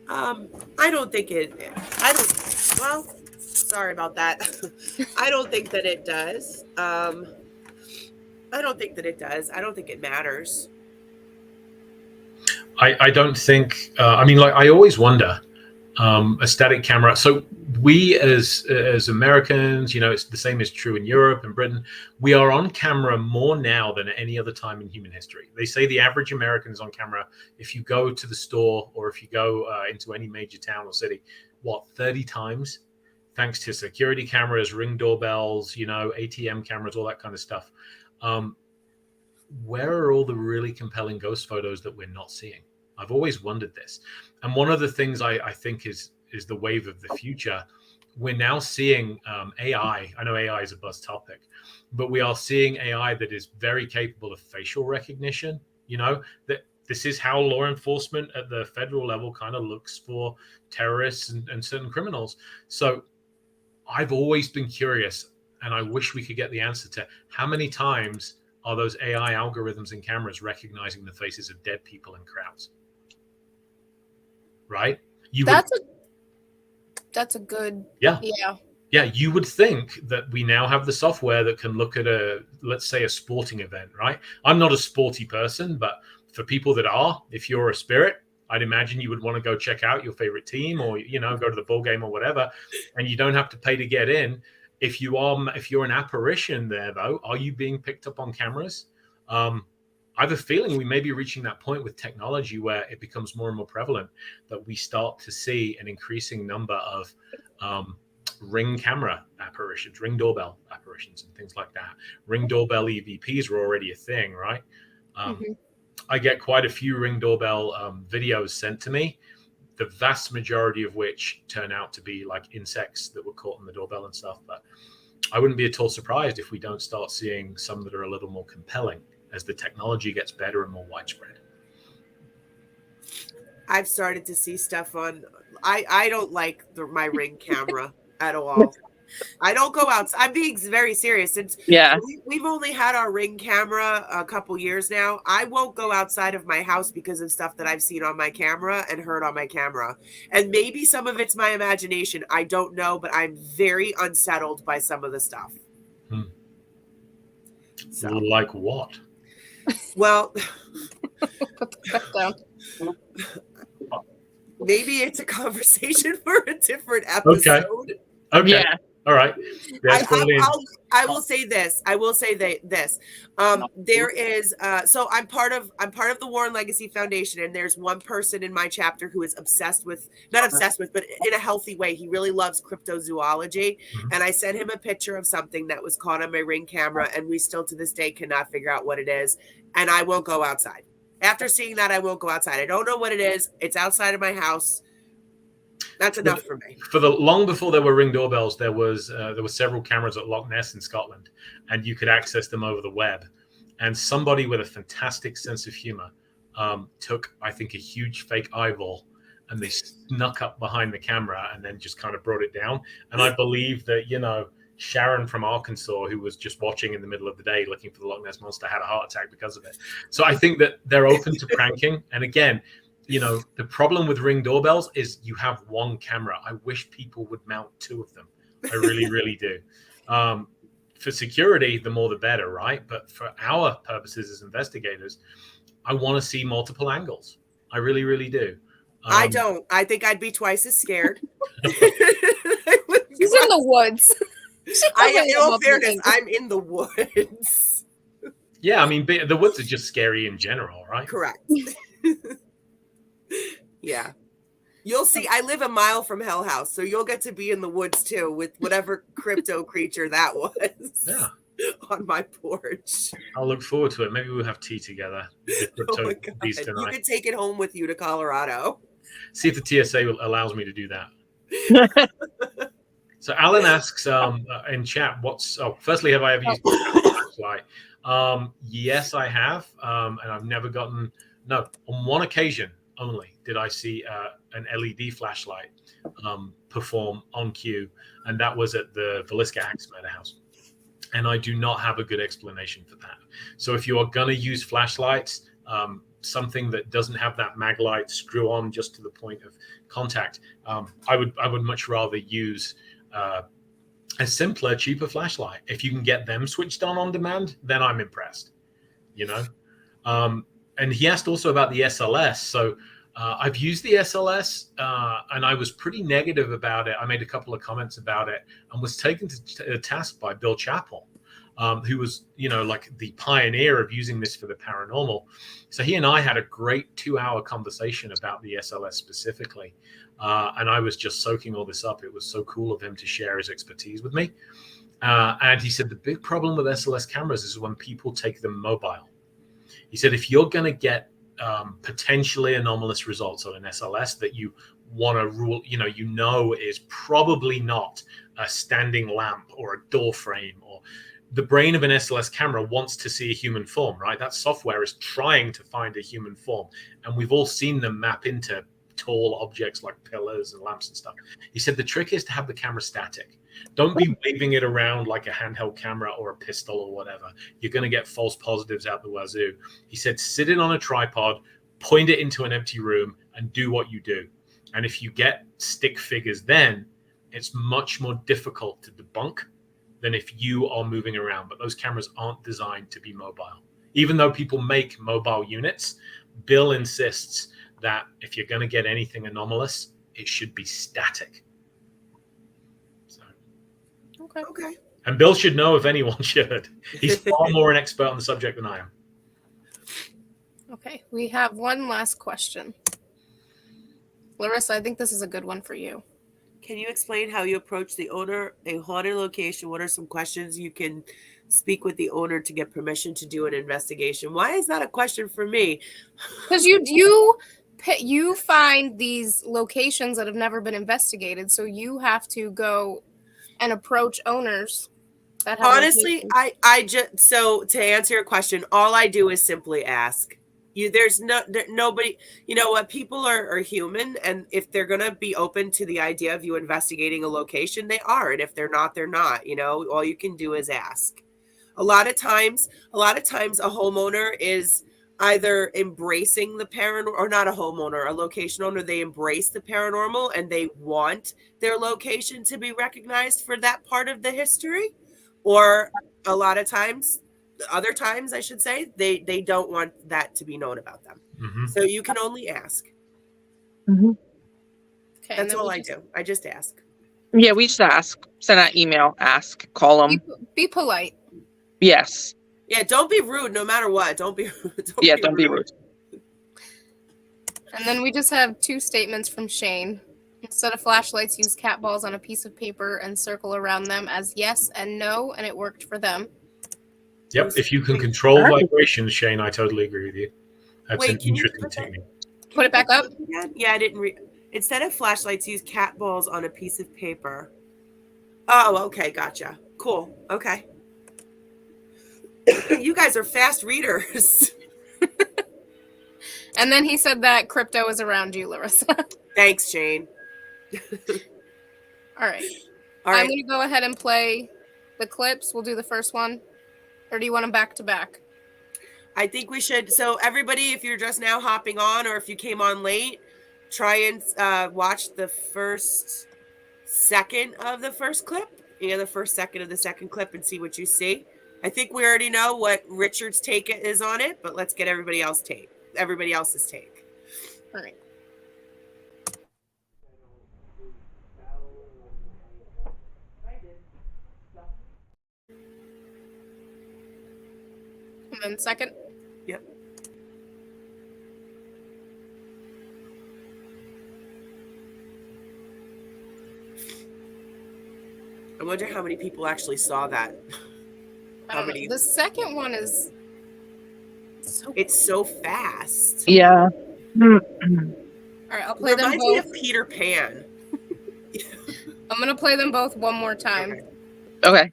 [SPEAKER 2] I don't think well, sorry about that. I don't think that it does. I don't think that it does. I don't think it matters.
[SPEAKER 4] I don't think, I mean, like, I always wonder, a static camera. So we as Americans, you know, it's the same is true in Europe and Britain. We are on camera more now than at any other time in human history. They say the average American is on camera. If you go to the store, or if you go into any major town or city, 30 times, thanks to security cameras, Ring doorbells, you know, ATM cameras, all that kind of stuff. where are all the really compelling ghost photos that we're not seeing? I've always wondered this. And one of the things I think is the wave of the future. We're now seeing AI. I know AI is a buzz topic, but we are seeing AI that is very capable of facial recognition. That this is how law enforcement at the federal level kind of looks for terrorists and certain criminals. So I've always been curious, and I wish we could get the answer to how many times are those AI algorithms and cameras recognizing the faces of dead people in crowds? Right?
[SPEAKER 1] That's a good.
[SPEAKER 4] Yeah.
[SPEAKER 1] Yeah.
[SPEAKER 4] You would think that we now have the software that can look at let's say a sporting event, right? I'm not a sporty person, but for people that are, if you're a spirit, I'd imagine you would want to go check out your favorite team or, go to the ball game or whatever, and you don't have to pay to get in. If you're an apparition there, though, are you being picked up on cameras? I have a feeling we may be reaching that point with technology where it becomes more and more prevalent that we start to see an increasing number of Ring camera apparitions, Ring doorbell apparitions, and things like that. Ring doorbell EVPs were already a thing, right? I get quite a few Ring doorbell videos sent to me, the vast majority of which turn out to be like insects that were caught in the doorbell and stuff. But I wouldn't be at all surprised if we don't start seeing some that are a little more compelling as the technology gets better and more widespread.
[SPEAKER 2] I've started to see stuff on. I don't like my Ring camera at all. I don't go out. I'm being very serious. Since we've only had our Ring camera a couple years now, I won't go outside of my house because of stuff that I've seen on my camera and heard on my camera. And maybe some of it's my imagination. I don't know, but I'm very unsettled by some of the stuff.
[SPEAKER 4] So, like what?
[SPEAKER 2] Well,
[SPEAKER 1] put the cup down.
[SPEAKER 2] Maybe it's a conversation for a different episode.
[SPEAKER 4] Okay. Yeah. All right.
[SPEAKER 2] I will say this. There is so I'm part of the Warren Legacy Foundation, and there's one person in my chapter who is not obsessed with, but in a healthy way. He really loves cryptozoology. And I sent him a picture of something that was caught on my Ring camera, and we still to this day cannot figure out what it is. And I won't go outside. After seeing that, I won't go outside. I don't know what it is. It's outside of my house. That's enough for me.
[SPEAKER 4] Long before there were Ring doorbells, there were several cameras at Loch Ness in Scotland, and you could access them over the web. And somebody with a fantastic sense of humor took, I think, a huge fake eyeball, and they snuck up behind the camera and then just kind of brought it down. And I believe that, Sharon from Arkansas, who was just watching in the middle of the day looking for the Loch Ness Monster, had a heart attack because of it. So I think that they're open to pranking. And again, the problem with Ring doorbells is you have one camera. I wish people would mount two of them. I really, really do. For security, the more the better, right? But for our purposes as investigators, I want to see multiple angles. I really, really do.
[SPEAKER 2] I don't. I think I'd be twice as scared.
[SPEAKER 1] He's in the woods.
[SPEAKER 2] In all fairness, I'm in the woods.
[SPEAKER 4] Yeah, I mean, the woods are just scary in general, right?
[SPEAKER 2] Correct. Yeah. You'll see, I live a mile from Hell House, so you'll get to be in the woods too with whatever crypto creature that was.
[SPEAKER 4] Yeah.
[SPEAKER 2] On my porch.
[SPEAKER 4] I'll look forward to it. Maybe we'll have tea together.
[SPEAKER 2] Oh my God. You can take it home with you to Colorado.
[SPEAKER 4] See if the TSA allows me to do that. So Alan asks in chat, firstly, have I ever used a flashlight? Yes, I have. And I've never on one occasion only did I see an LED flashlight perform on cue, and that was at the Villisca Axe Murder House. And I do not have a good explanation for that. So if you are going to use flashlights, something that doesn't have that mag light screw on just to the point of contact, I would much rather use a simpler, cheaper flashlight. If you can get them switched on demand, then I'm impressed. And he asked also about the SLS. So I've used the SLS, and I was pretty negative about it. I made a couple of comments about it and was taken to task by Bill Chappell, who was, like the pioneer of using this for the paranormal. So he and I had a great 2-hour conversation about the SLS specifically. And I was just soaking all this up. It was so cool of him to share his expertise with me. And he said the big problem with SLS cameras is when people take them mobile. He said, if you're going to get potentially anomalous results on an SLS that you want to rule, is probably not a standing lamp or a door frame, or the brain of an SLS camera wants to see a human form, right? That software is trying to find a human form. And we've all seen them map into tall objects like pillars and lamps and stuff. He said the trick is to have the camera static. Don't be waving it around like a handheld camera or a pistol or whatever. You're going to get false positives out the wazoo. He said sit it on a tripod, point it into an empty room, and do what you do. And if you get stick figures, then it's much more difficult to debunk than if you are moving around. But those cameras aren't designed to be mobile. Even though people make mobile units, Bill insists that if you're going to get anything anomalous, it should be static. So,
[SPEAKER 2] Okay.
[SPEAKER 4] And Bill should know if anyone should. He's far more an expert on the subject than I am.
[SPEAKER 1] Okay, we have one last question. Larissa, I think this is a good one for you.
[SPEAKER 2] Can you explain how you approach the owner a haunted location? What are some questions you can speak with the owner to get permission to do an investigation? Why is that a question for me?
[SPEAKER 1] Because you find these locations that have never been investigated, so you have to go and approach owners that have
[SPEAKER 2] Honestly,
[SPEAKER 1] locations.
[SPEAKER 2] I just, so to answer your question, all I do is simply ask. There's nobody, you know what, people are human, and if they're going to be open to the idea of you investigating a location, they are, and if they're not, they're not. All you can do is ask. A lot of times a homeowner is either embracing the paranormal, or not a homeowner, a location owner, they embrace the paranormal and they want their location to be recognized for that part of the history, or a lot of times, other times I should say, they don't want that to be known about them.
[SPEAKER 4] Mm-hmm.
[SPEAKER 2] So you can only ask.
[SPEAKER 3] Mm-hmm.
[SPEAKER 1] Okay,
[SPEAKER 2] That's all I do. I just ask.
[SPEAKER 3] Yeah, we just ask. Send an email, ask, call them.
[SPEAKER 1] Be polite.
[SPEAKER 3] Yes.
[SPEAKER 2] Yeah, don't be rude no matter what. Don't be rude.
[SPEAKER 3] Don't be rude.
[SPEAKER 1] And then we just have two statements from Shane. Instead of flashlights, use cat balls on a piece of paper and circle around them as yes and no, and it worked for them.
[SPEAKER 4] Yep, if you can control vibrations, Shane, I totally agree with you. That's an interesting technique.
[SPEAKER 1] Put it back up?
[SPEAKER 2] Yeah, I didn't read. Instead of flashlights, use cat balls on a piece of paper. Oh, okay, gotcha. Cool. Okay. You guys are fast readers.
[SPEAKER 1] And then he said that crypto is around you, Larissa.
[SPEAKER 2] Thanks, Shane.
[SPEAKER 1] All right.
[SPEAKER 2] All right.
[SPEAKER 1] I'm going to go ahead and play the clips. We'll do the first one. Or do you want them back to back?
[SPEAKER 2] I think we should. So everybody, if you're just now hopping on, or if you came on late, try and watch the first second of the first clip and the first second of the second clip and see what you see. I think we already know what Richard's take is on it, but let's get everybody else's take.
[SPEAKER 1] All right. And then second.
[SPEAKER 2] Yep. I wonder how many people actually saw that.
[SPEAKER 1] I don't know. The second one is
[SPEAKER 2] it's so fast.
[SPEAKER 3] Yeah.
[SPEAKER 1] All right, I'll play them
[SPEAKER 2] Reminds me
[SPEAKER 1] both.
[SPEAKER 2] of Peter Pan.
[SPEAKER 1] I'm going to play them both one more time.
[SPEAKER 3] Okay.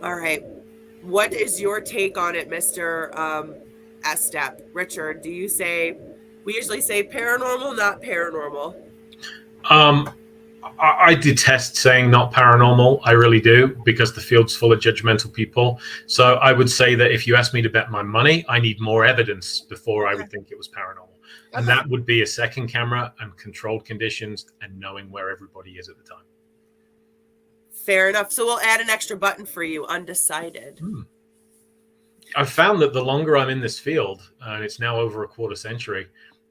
[SPEAKER 2] All right. What is your take on it, Mr. Estep? Richard, do you say, we usually say paranormal, not paranormal?
[SPEAKER 4] I detest saying not paranormal. I really do, because the field's full of judgmental people. So I would say that if you ask me to bet my money, I need more evidence before I would think it was paranormal. And that would be a second camera and controlled conditions and knowing where everybody is at the time.
[SPEAKER 2] Fair enough. So we'll add an extra button for you, undecided.
[SPEAKER 4] I've found that the longer I'm in this field, and it's now over a quarter century,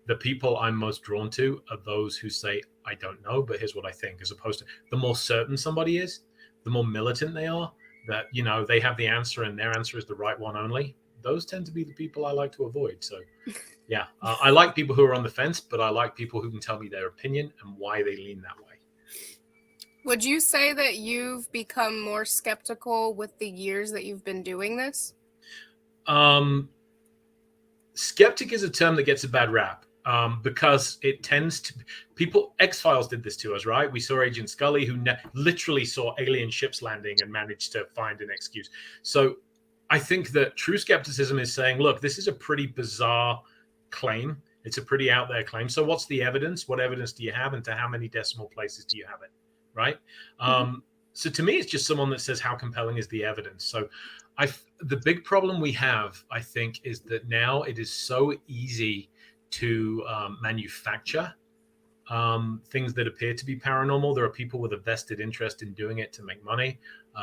[SPEAKER 4] the people I'm most drawn to are those who say, I don't know, but here's what I think, as opposed to the more certain somebody is, the more militant they are, that, they have the answer and their answer is the right one only. those tend to be the people I like to avoid. So yeah, I like people who are on the fence, but I like people who can tell me their opinion and why they lean that way.
[SPEAKER 1] Would you say that you've become more skeptical with the years that you've been doing this?
[SPEAKER 4] Skeptic is a term that gets a bad rap because it tends to people. X-Files did this to us, right? We saw Agent Scully who literally saw alien ships landing and managed to find an excuse. So I think that true skepticism is saying, look, this is a pretty bizarre claim. It's a pretty out there claim. So what's the evidence? What evidence do you have? And to how many decimal places do you have it? Right. So to me, it's just someone that says, how compelling is the evidence? So the big problem we have, I think, is that now it is so easy to manufacture things that appear to be paranormal. There are people with a vested interest in doing it to make money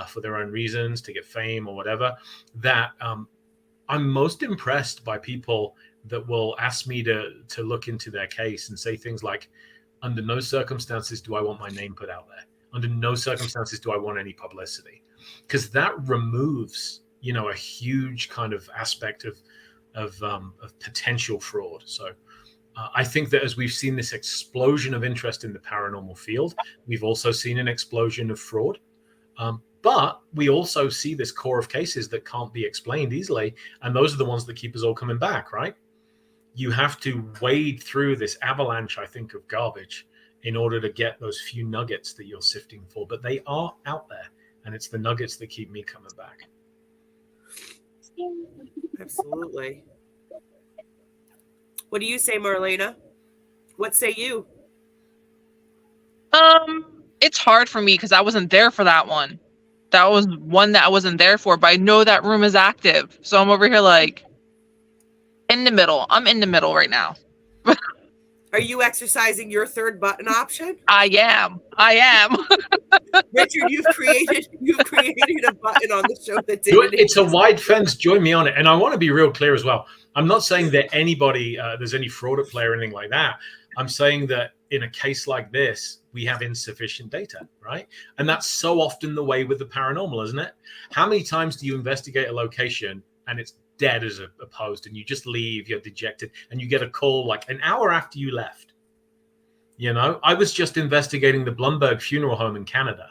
[SPEAKER 4] for their own reasons, to get fame or whatever, that I'm most impressed by people that will ask me to look into their case and say things like, under no circumstances do I want my name put out there. Under no circumstances do I want any publicity, because that removes, a huge kind of aspect of potential fraud. So I think that as we've seen this explosion of interest in the paranormal field, we've also seen an explosion of fraud. But we also see this core of cases that can't be explained easily. And those are the ones that keep us all coming back, right? You have to wade through this avalanche, I think, of garbage in order to get those few nuggets that you're sifting for. But they are out there, and it's the nuggets that keep me coming back.
[SPEAKER 2] Absolutely. What do you say, Marlena? What say you?
[SPEAKER 3] It's hard for me because I wasn't there for that one. That was one that I wasn't there for, but I know that room is active. So I'm over here like in the middle. I'm in the middle right now.
[SPEAKER 2] Are you exercising your third button option?
[SPEAKER 3] I am.
[SPEAKER 2] Richard, you've created a button on the show that didn't.
[SPEAKER 4] It's a wide fence. Join me on it. And I want to be real clear as well. I'm not saying that anybody, there's any fraud at play or anything like that. I'm saying that in a case like this, we have insufficient data, right? And that's so often the way with the paranormal, isn't it? How many times do you investigate a location and it's dead as opposed, and you just leave, you're dejected, and you get a call like an hour after you left? I was just investigating the Blumberg funeral home in Canada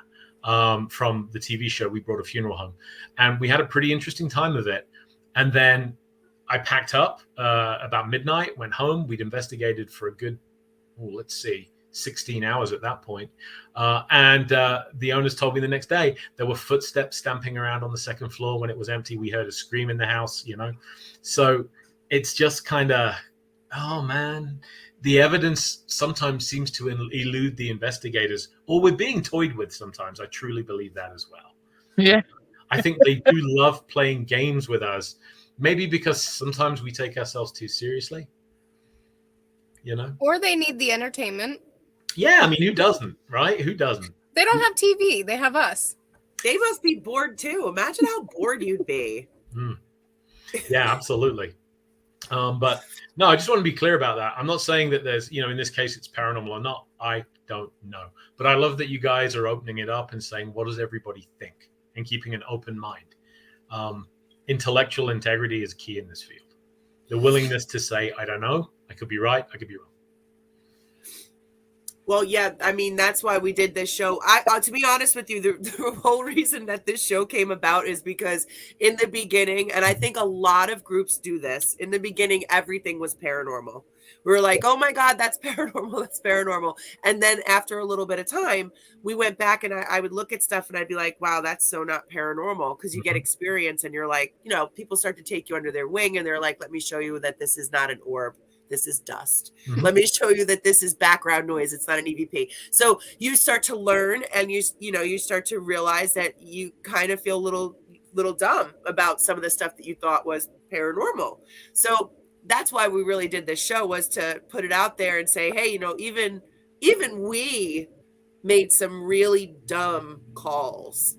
[SPEAKER 4] from the TV show. We brought a funeral home, and we had a pretty interesting time of it. And then I packed up about midnight, went home. We'd investigated for a good, 16 hours at that point. And the owners told me the next day there were footsteps stamping around on the second floor. When it was empty, we heard a scream in the house, So it's just kind of, oh man, the evidence sometimes seems to elude the investigators, or we're being toyed with sometimes. I truly believe that as well.
[SPEAKER 3] Yeah.
[SPEAKER 4] I think they do love playing games with us, maybe because sometimes we take ourselves too seriously,
[SPEAKER 1] Or they need the entertainment.
[SPEAKER 4] Yeah, I mean, who doesn't, right? Who doesn't?
[SPEAKER 1] They don't have TV. They have us.
[SPEAKER 2] They must be bored too. Imagine how bored you'd be.
[SPEAKER 4] Yeah, absolutely. But no, I just want to be clear about that. I'm not saying that there's, in this case, it's paranormal or not. I don't know. But I love that you guys are opening it up and saying, what does everybody think? And keeping an open mind. Intellectual integrity is key in this field. The willingness to say, I don't know. I could be right. I could be wrong.
[SPEAKER 2] Well, yeah, I mean, that's why we did this show. To be honest with you, the whole reason that this show came about is because in the beginning, and I think a lot of groups do this, in the beginning, everything was paranormal. We were like, oh my God, that's paranormal, that's paranormal. And then after a little bit of time, we went back and I would look at stuff and I'd be like, wow, that's so not paranormal, because you get experience and you're like, people start to take you under their wing and they're like, let me show you that this is not an orb. This is dust. Let me show you that this is background noise. It's not an EVP. So you start to learn, and you start to realize that you kind of feel a little dumb about some of the stuff that you thought was paranormal. So that's why we really did this show, was to put it out there and say, hey, even we made some really dumb calls.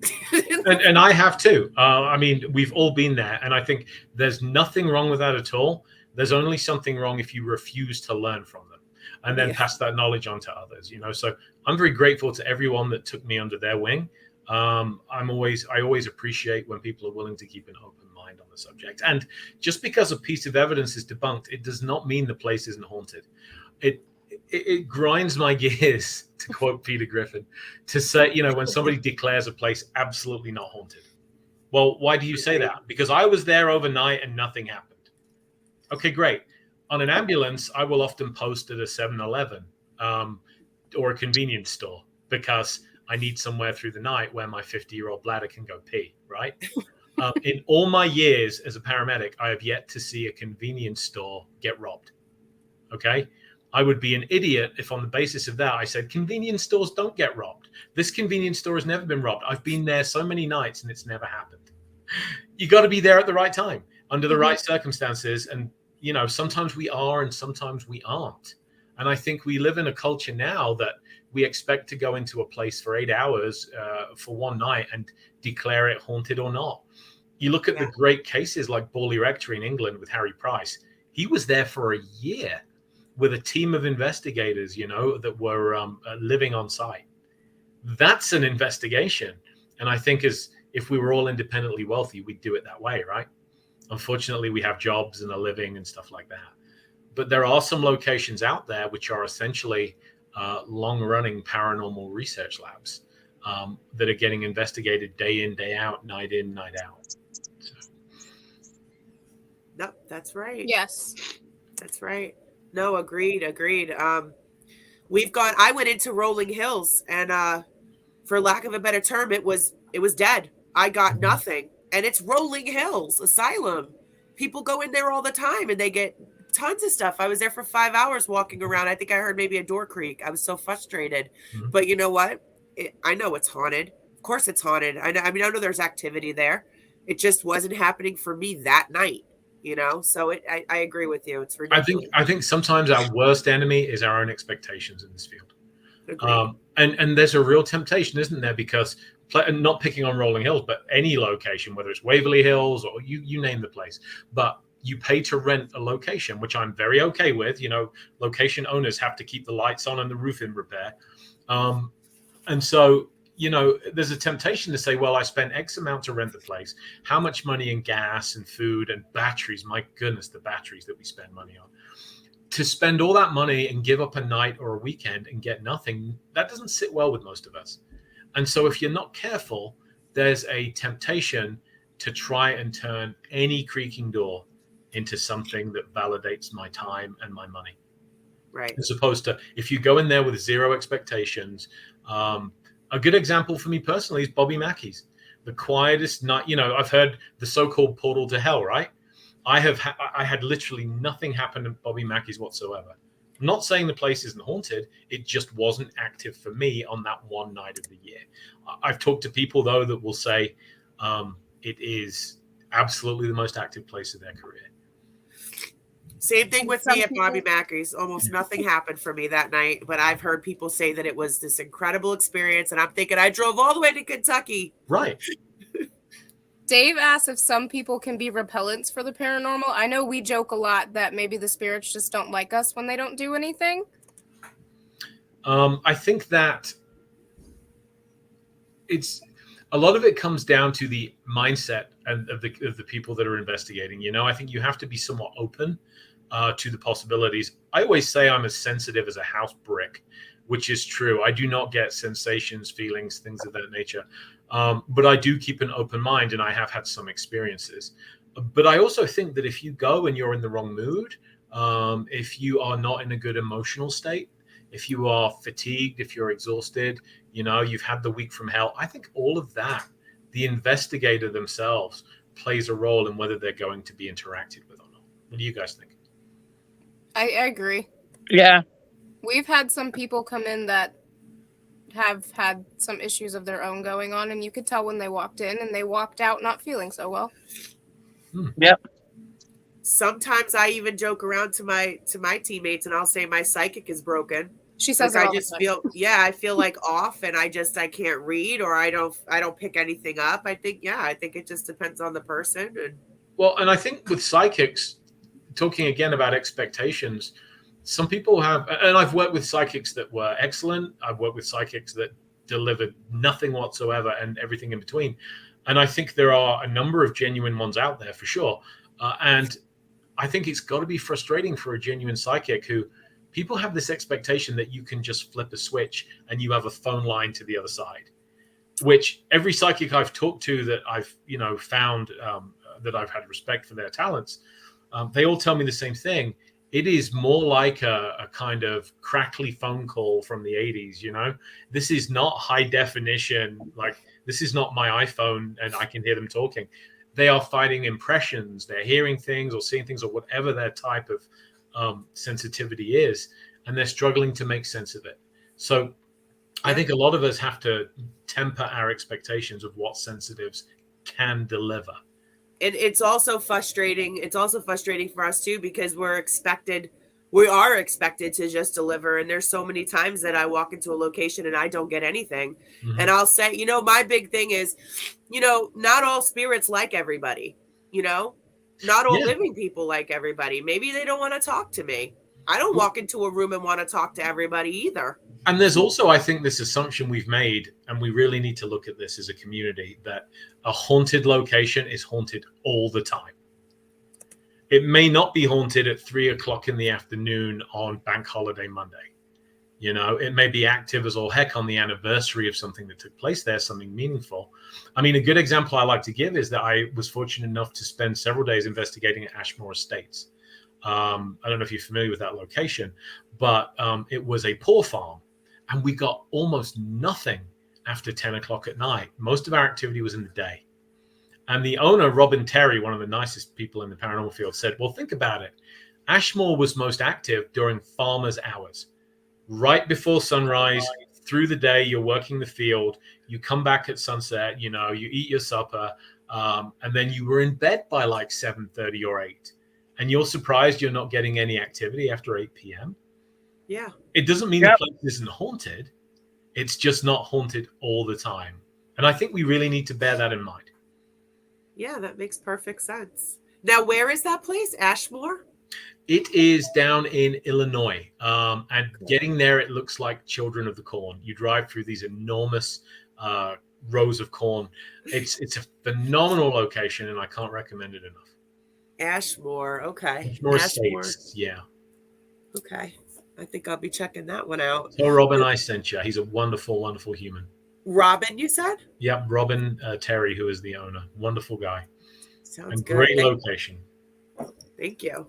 [SPEAKER 4] and I have too. I mean, we've all been there, and I think there's nothing wrong with that at all. There's only something wrong if you refuse to learn from them and then pass that knowledge on to others, So I'm very grateful to everyone that took me under their wing. I always appreciate when people are willing to keep an open mind on the subject. And just because a piece of evidence is debunked, it does not mean the place isn't haunted. It grinds my gears, to quote Peter Griffin, to say, when somebody declares a place absolutely not haunted. Well, why do you say that? Because I was there overnight and nothing happened. Okay, great. On an ambulance, I will often post at a 7-Eleven or a convenience store because I need somewhere through the night where my 50-year-old bladder can go pee, right? In all my years as a paramedic, I have yet to see a convenience store get robbed. Okay? I would be an idiot if on the basis of that I said convenience stores don't get robbed. This convenience store has never been robbed. I've been there so many nights and it's never happened. You got to be there at the right time, under the right circumstances. And, sometimes we are and sometimes we aren't. And I think we live in a culture now that we expect to go into a place for 8 hours for one night and declare it haunted or not. You look at the great cases like Borley Rectory in England with Harry Price. He was there for a year with a team of investigators, that were living on site. That's an investigation. And I think if we were all independently wealthy, we'd do it that way, right? Unfortunately, we have jobs and a living and stuff like that. But there are some locations out there which are essentially long-running paranormal research labs that are getting investigated day in, day out, night in, night out. So.
[SPEAKER 2] No, that's right.
[SPEAKER 1] Yes.
[SPEAKER 2] That's right. No, agreed. I went into Rolling Hills and for lack of a better term, it was dead. I got nothing. And it's Rolling Hills Asylum. People go in there all the time and they get tons of stuff. I was there for 5 hours walking around. I think I heard maybe a door creak. I was so frustrated. Mm-hmm. But you know what? I know it's haunted. Of course it's haunted. I know there's activity there. It just wasn't happening for me that night. So I agree with you. It's ridiculous.
[SPEAKER 4] I think sometimes our worst enemy is our own expectations in this field. And there's a real temptation, isn't there? Because not picking on Rolling Hills, but any location, whether it's Waverly Hills or you name the place, but you pay to rent a location, which I'm very okay with. Location owners have to keep the lights on and the roof in repair. And so, there's a temptation to say, well, I spent X amount to rent the place. How much money in gas and food and batteries? My goodness, the batteries that we spend money on. To spend all that money and give up a night or a weekend and get nothing, that doesn't sit well with most of us. And so if you're not careful, there's a temptation to try and turn any creaking door into something that validates my time and my money.
[SPEAKER 2] Right.
[SPEAKER 4] As opposed to if you go in there with zero expectations. A good example for me personally is Bobby Mackey's. The quietest night, I've heard the so-called portal to hell, right? I had literally nothing happen at Bobby Mackey's whatsoever. I'm not saying the place isn't haunted. It just wasn't active for me on that one night of the year. I've talked to people, though, that will say it is absolutely the most active place of their career.
[SPEAKER 2] Same thing with me at Bobby Mackey's. Almost nothing happened for me that night, but I've heard people say that it was this incredible experience, and I'm thinking I drove all the way to Kentucky.
[SPEAKER 4] Right.
[SPEAKER 1] Dave asked if some people can be repellents for the paranormal. I know we joke a lot that maybe the spirits just don't like us when they don't do anything.
[SPEAKER 4] I think that a lot of it comes down to the mindset and of the people that are investigating. I think you have to be somewhat open to the possibilities. I always say I'm as sensitive as a house brick, which is true. I do not get sensations, feelings, things of that nature. But I do keep an open mind, and I have had some experiences. But I also think that if you go and you're in the wrong mood, if you are not in a good emotional state, if you are fatigued, if you're exhausted, you've had the week from hell, I think all of that, the investigator themselves plays a role in whether they're going to be interacted with or not. What do you guys think?
[SPEAKER 1] I agree.
[SPEAKER 3] Yeah.
[SPEAKER 1] We've had some people come in that have had some issues of their own going on, and you could tell when they walked in and they walked out not feeling so well.
[SPEAKER 3] Yep.
[SPEAKER 2] Sometimes I even joke around to my teammates and I'll say my psychic is broken.
[SPEAKER 1] She says
[SPEAKER 2] I just I feel like off, and I can't read, or I don't pick anything up. I think it just depends on the person.
[SPEAKER 4] And I think with psychics, talking again about expectations, some people have, and I've worked with psychics that were excellent. I've worked with psychics that delivered nothing whatsoever and everything in between. And I think there are a number of genuine ones out there for sure. And I think it's got to be frustrating for a genuine psychic who people have this expectation that you can just flip a switch and you have a phone line to the other side, which every psychic I've talked to that I've, found that I've had respect for their talents, they all tell me the same thing. It is more like a kind of crackly phone call from the 80s, This is not high definition. Like, this is not my iPhone and I can hear them talking. They are fighting impressions. They're hearing things or seeing things or whatever their type of sensitivity is, and they're struggling to make sense of it. So I think a lot of us have to temper our expectations of what sensitives can deliver.
[SPEAKER 2] It's also frustrating. It's also frustrating for us too, because we are expected to just deliver. And there's so many times that I walk into a location and I don't get anything. Mm-hmm. And I'll say, my big thing is, not all spirits like everybody, not all living people like everybody. Maybe they don't want to talk to me. I don't walk into a room and want to talk to everybody either.
[SPEAKER 4] And there's also, I think, this assumption we've made, and we really need to look at this as a community, that a haunted location is haunted all the time. It may not be haunted at 3:00 in the afternoon on Bank Holiday Monday. It may be active as all heck on the anniversary of something that took place there, something meaningful. I mean, a good example I like to give is that I was fortunate enough to spend several days investigating at Ashmore Estates. I don't know if you're familiar with that location, but it was a poor farm. And we got almost nothing after 10 o'clock at night. Most of our activity was in the day. And the owner, Robin Terry, one of the nicest people in the paranormal field, said, well, think about it. Ashmore was most active during farmers' hours. Right before sunrise, through the day, you're working the field. You come back at sunset, you eat your supper. And then you were in bed by like 7:30 or 8. And you're surprised you're not getting any activity after 8 p.m.
[SPEAKER 2] Yeah.
[SPEAKER 4] It doesn't mean the place isn't haunted. It's just not haunted all the time. And I think we really need to bear that in mind.
[SPEAKER 2] Yeah, that makes perfect sense. Now, where is that place? Ashmore?
[SPEAKER 4] It is down in Illinois. And getting there, it looks like Children of the Corn. You drive through these enormous rows of corn. It's a phenomenal location, and I can't recommend it enough.
[SPEAKER 2] Ashmore. Okay.
[SPEAKER 4] Ashmore Estates. Yeah.
[SPEAKER 2] Okay. I think I'll be checking that one out.
[SPEAKER 4] So Robin, I sent you. He's a wonderful, wonderful human.
[SPEAKER 2] Robin, you said?
[SPEAKER 4] Yep, Robin Terry, who is the owner. Wonderful guy.
[SPEAKER 2] Sounds
[SPEAKER 4] and
[SPEAKER 2] good.
[SPEAKER 4] Great location.
[SPEAKER 2] Thank you.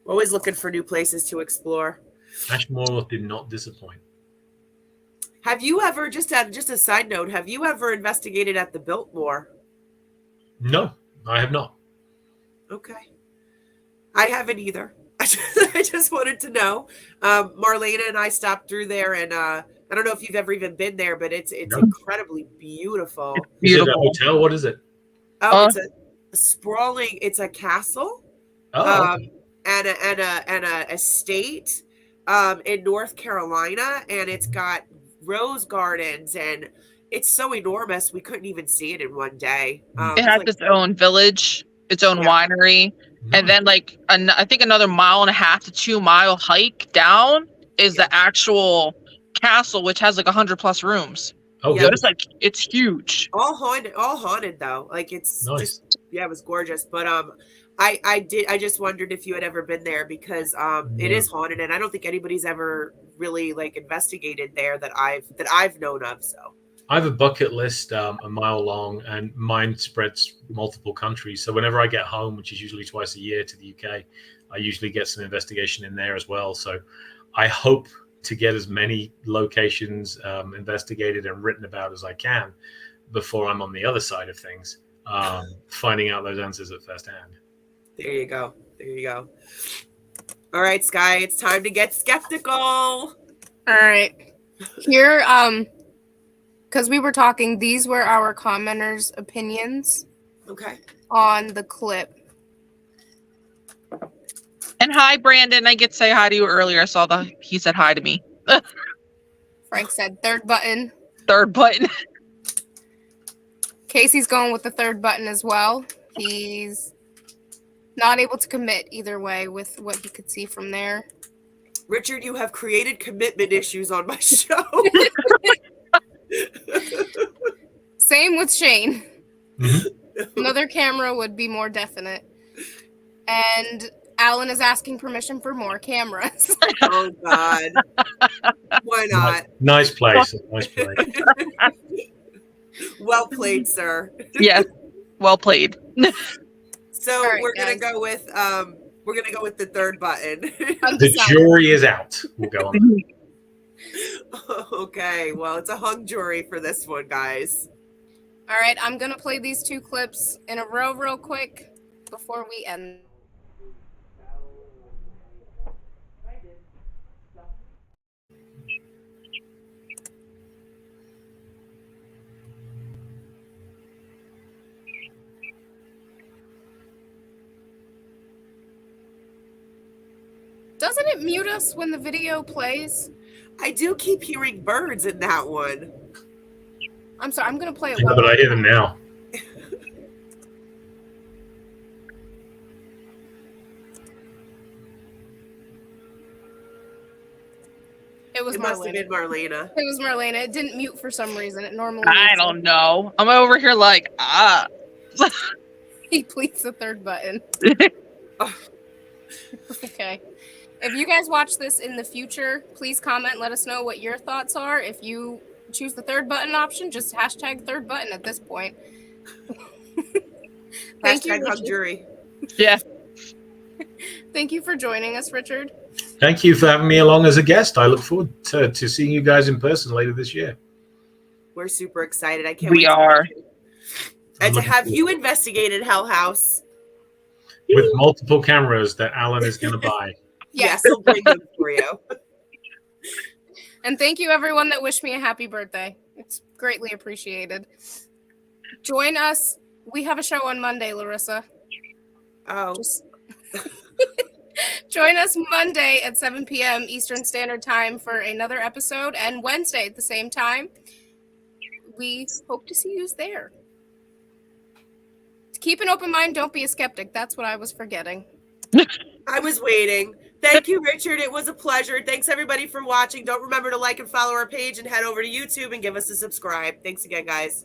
[SPEAKER 2] Always looking for new places to explore.
[SPEAKER 4] Ashmore did not disappoint.
[SPEAKER 2] Have you ever, just a side note, have you ever investigated at the Biltmore?
[SPEAKER 4] No, I have not.
[SPEAKER 2] Okay. I haven't either. I just wanted to know. Marlena and I stopped through there, and I don't know if you've ever even been there, but it's incredibly beautiful.
[SPEAKER 3] It's beautiful.
[SPEAKER 4] Is it a hotel? What is it?
[SPEAKER 2] Oh, it's a sprawling. It's a castle.
[SPEAKER 4] Oh, okay.
[SPEAKER 2] And a estate in North Carolina, and it's got rose gardens, and it's so enormous we couldn't even see it in one day.
[SPEAKER 3] It has its own village, its own winery. And then, I think another 1.5 to 2 mile hike down is the actual castle, which has 100+ rooms.
[SPEAKER 4] Oh,
[SPEAKER 2] yeah.
[SPEAKER 3] So it's huge.
[SPEAKER 2] All haunted though. It's
[SPEAKER 4] nice.
[SPEAKER 2] It was gorgeous. But I just wondered if you had ever been there, because it is haunted, and I don't think anybody's ever really investigated there that I've known of. So
[SPEAKER 4] I have a bucket list a mile long, and mine spreads multiple countries. So whenever I get home, which is usually twice a year to the UK, I usually get some investigation in there as well. So I hope to get as many locations investigated and written about as I can before I'm on the other side of things, finding out those answers at first hand.
[SPEAKER 2] There you go. All right, Sky, it's time to get skeptical.
[SPEAKER 1] All right. Here, because we were talking, these were our commenters' opinions.
[SPEAKER 2] Okay.
[SPEAKER 1] On the clip.
[SPEAKER 3] And hi, Brandon. I get to say hi to you earlier. I saw he said hi to me.
[SPEAKER 1] Frank said third button.
[SPEAKER 3] Third button.
[SPEAKER 1] Casey's going with the third button as well. He's not able to commit either way with what he could see from there.
[SPEAKER 2] Richard, you have created commitment issues on my show.
[SPEAKER 1] Same with Shane.
[SPEAKER 4] Mhm.
[SPEAKER 1] Another camera would be more definite. And Alan is asking permission for more cameras.
[SPEAKER 2] Oh God. Why not?
[SPEAKER 4] Nice place. Nice place.
[SPEAKER 2] Well played, sir.
[SPEAKER 3] Yes. Well played.
[SPEAKER 2] So
[SPEAKER 1] All right,
[SPEAKER 2] we're gonna
[SPEAKER 1] guys.
[SPEAKER 2] go with the third button.
[SPEAKER 4] The
[SPEAKER 1] Undecided.
[SPEAKER 4] jury is out. We'll go on.
[SPEAKER 2] Okay, well, it's a hung jury for this one, guys.
[SPEAKER 1] All right, I'm going to play these two clips in a row real quick before we end. Doesn't it mute us when the video plays?
[SPEAKER 2] I do keep hearing birds in that one.
[SPEAKER 1] I'm sorry, I'm going to play it
[SPEAKER 4] Yeah,
[SPEAKER 1] one
[SPEAKER 4] but
[SPEAKER 1] more
[SPEAKER 4] I hear
[SPEAKER 1] time.
[SPEAKER 4] them now.
[SPEAKER 1] It was
[SPEAKER 2] It must have
[SPEAKER 1] Marlena.
[SPEAKER 2] been Marlena.
[SPEAKER 1] It was Marlena. It didn't mute for some reason. It normally
[SPEAKER 3] I
[SPEAKER 1] mutes
[SPEAKER 3] don't know. I'm over here like,
[SPEAKER 1] He pleads the third button. Okay. If you guys watch this in the future, please comment. Let us know what your thoughts are. If you choose the third button option, just hashtag third button at this point. Thank you,
[SPEAKER 2] Hashtag hung
[SPEAKER 1] Richard.
[SPEAKER 2] jury.
[SPEAKER 3] yeah.
[SPEAKER 1] Thank you for joining us, Richard.
[SPEAKER 4] Thank you for having me along as a guest. I look forward to seeing you guys in person later this year.
[SPEAKER 2] We're super excited. I can't
[SPEAKER 3] We
[SPEAKER 2] wait.
[SPEAKER 3] are.
[SPEAKER 2] And to
[SPEAKER 4] looking
[SPEAKER 2] have
[SPEAKER 4] forward
[SPEAKER 2] you investigated Hell House.
[SPEAKER 4] with multiple cameras that Alan is going to buy.
[SPEAKER 2] Yes, we'll bring them for you.
[SPEAKER 1] And thank you, everyone that wished me a happy birthday. It's greatly appreciated. Join us. We have a show on Monday, Larissa.
[SPEAKER 2] Oh,
[SPEAKER 1] Just join us Monday at 7 p.m. Eastern Standard Time for another episode, and Wednesday at the same time. We hope to see you there. Keep an open mind. Don't be a skeptic. That's what I was forgetting.
[SPEAKER 2] I was waiting. Thank you, Richard. It was a pleasure. Thanks, everybody, for watching. Don't remember to like and follow our page and head over to YouTube and give us a subscribe. Thanks again, guys.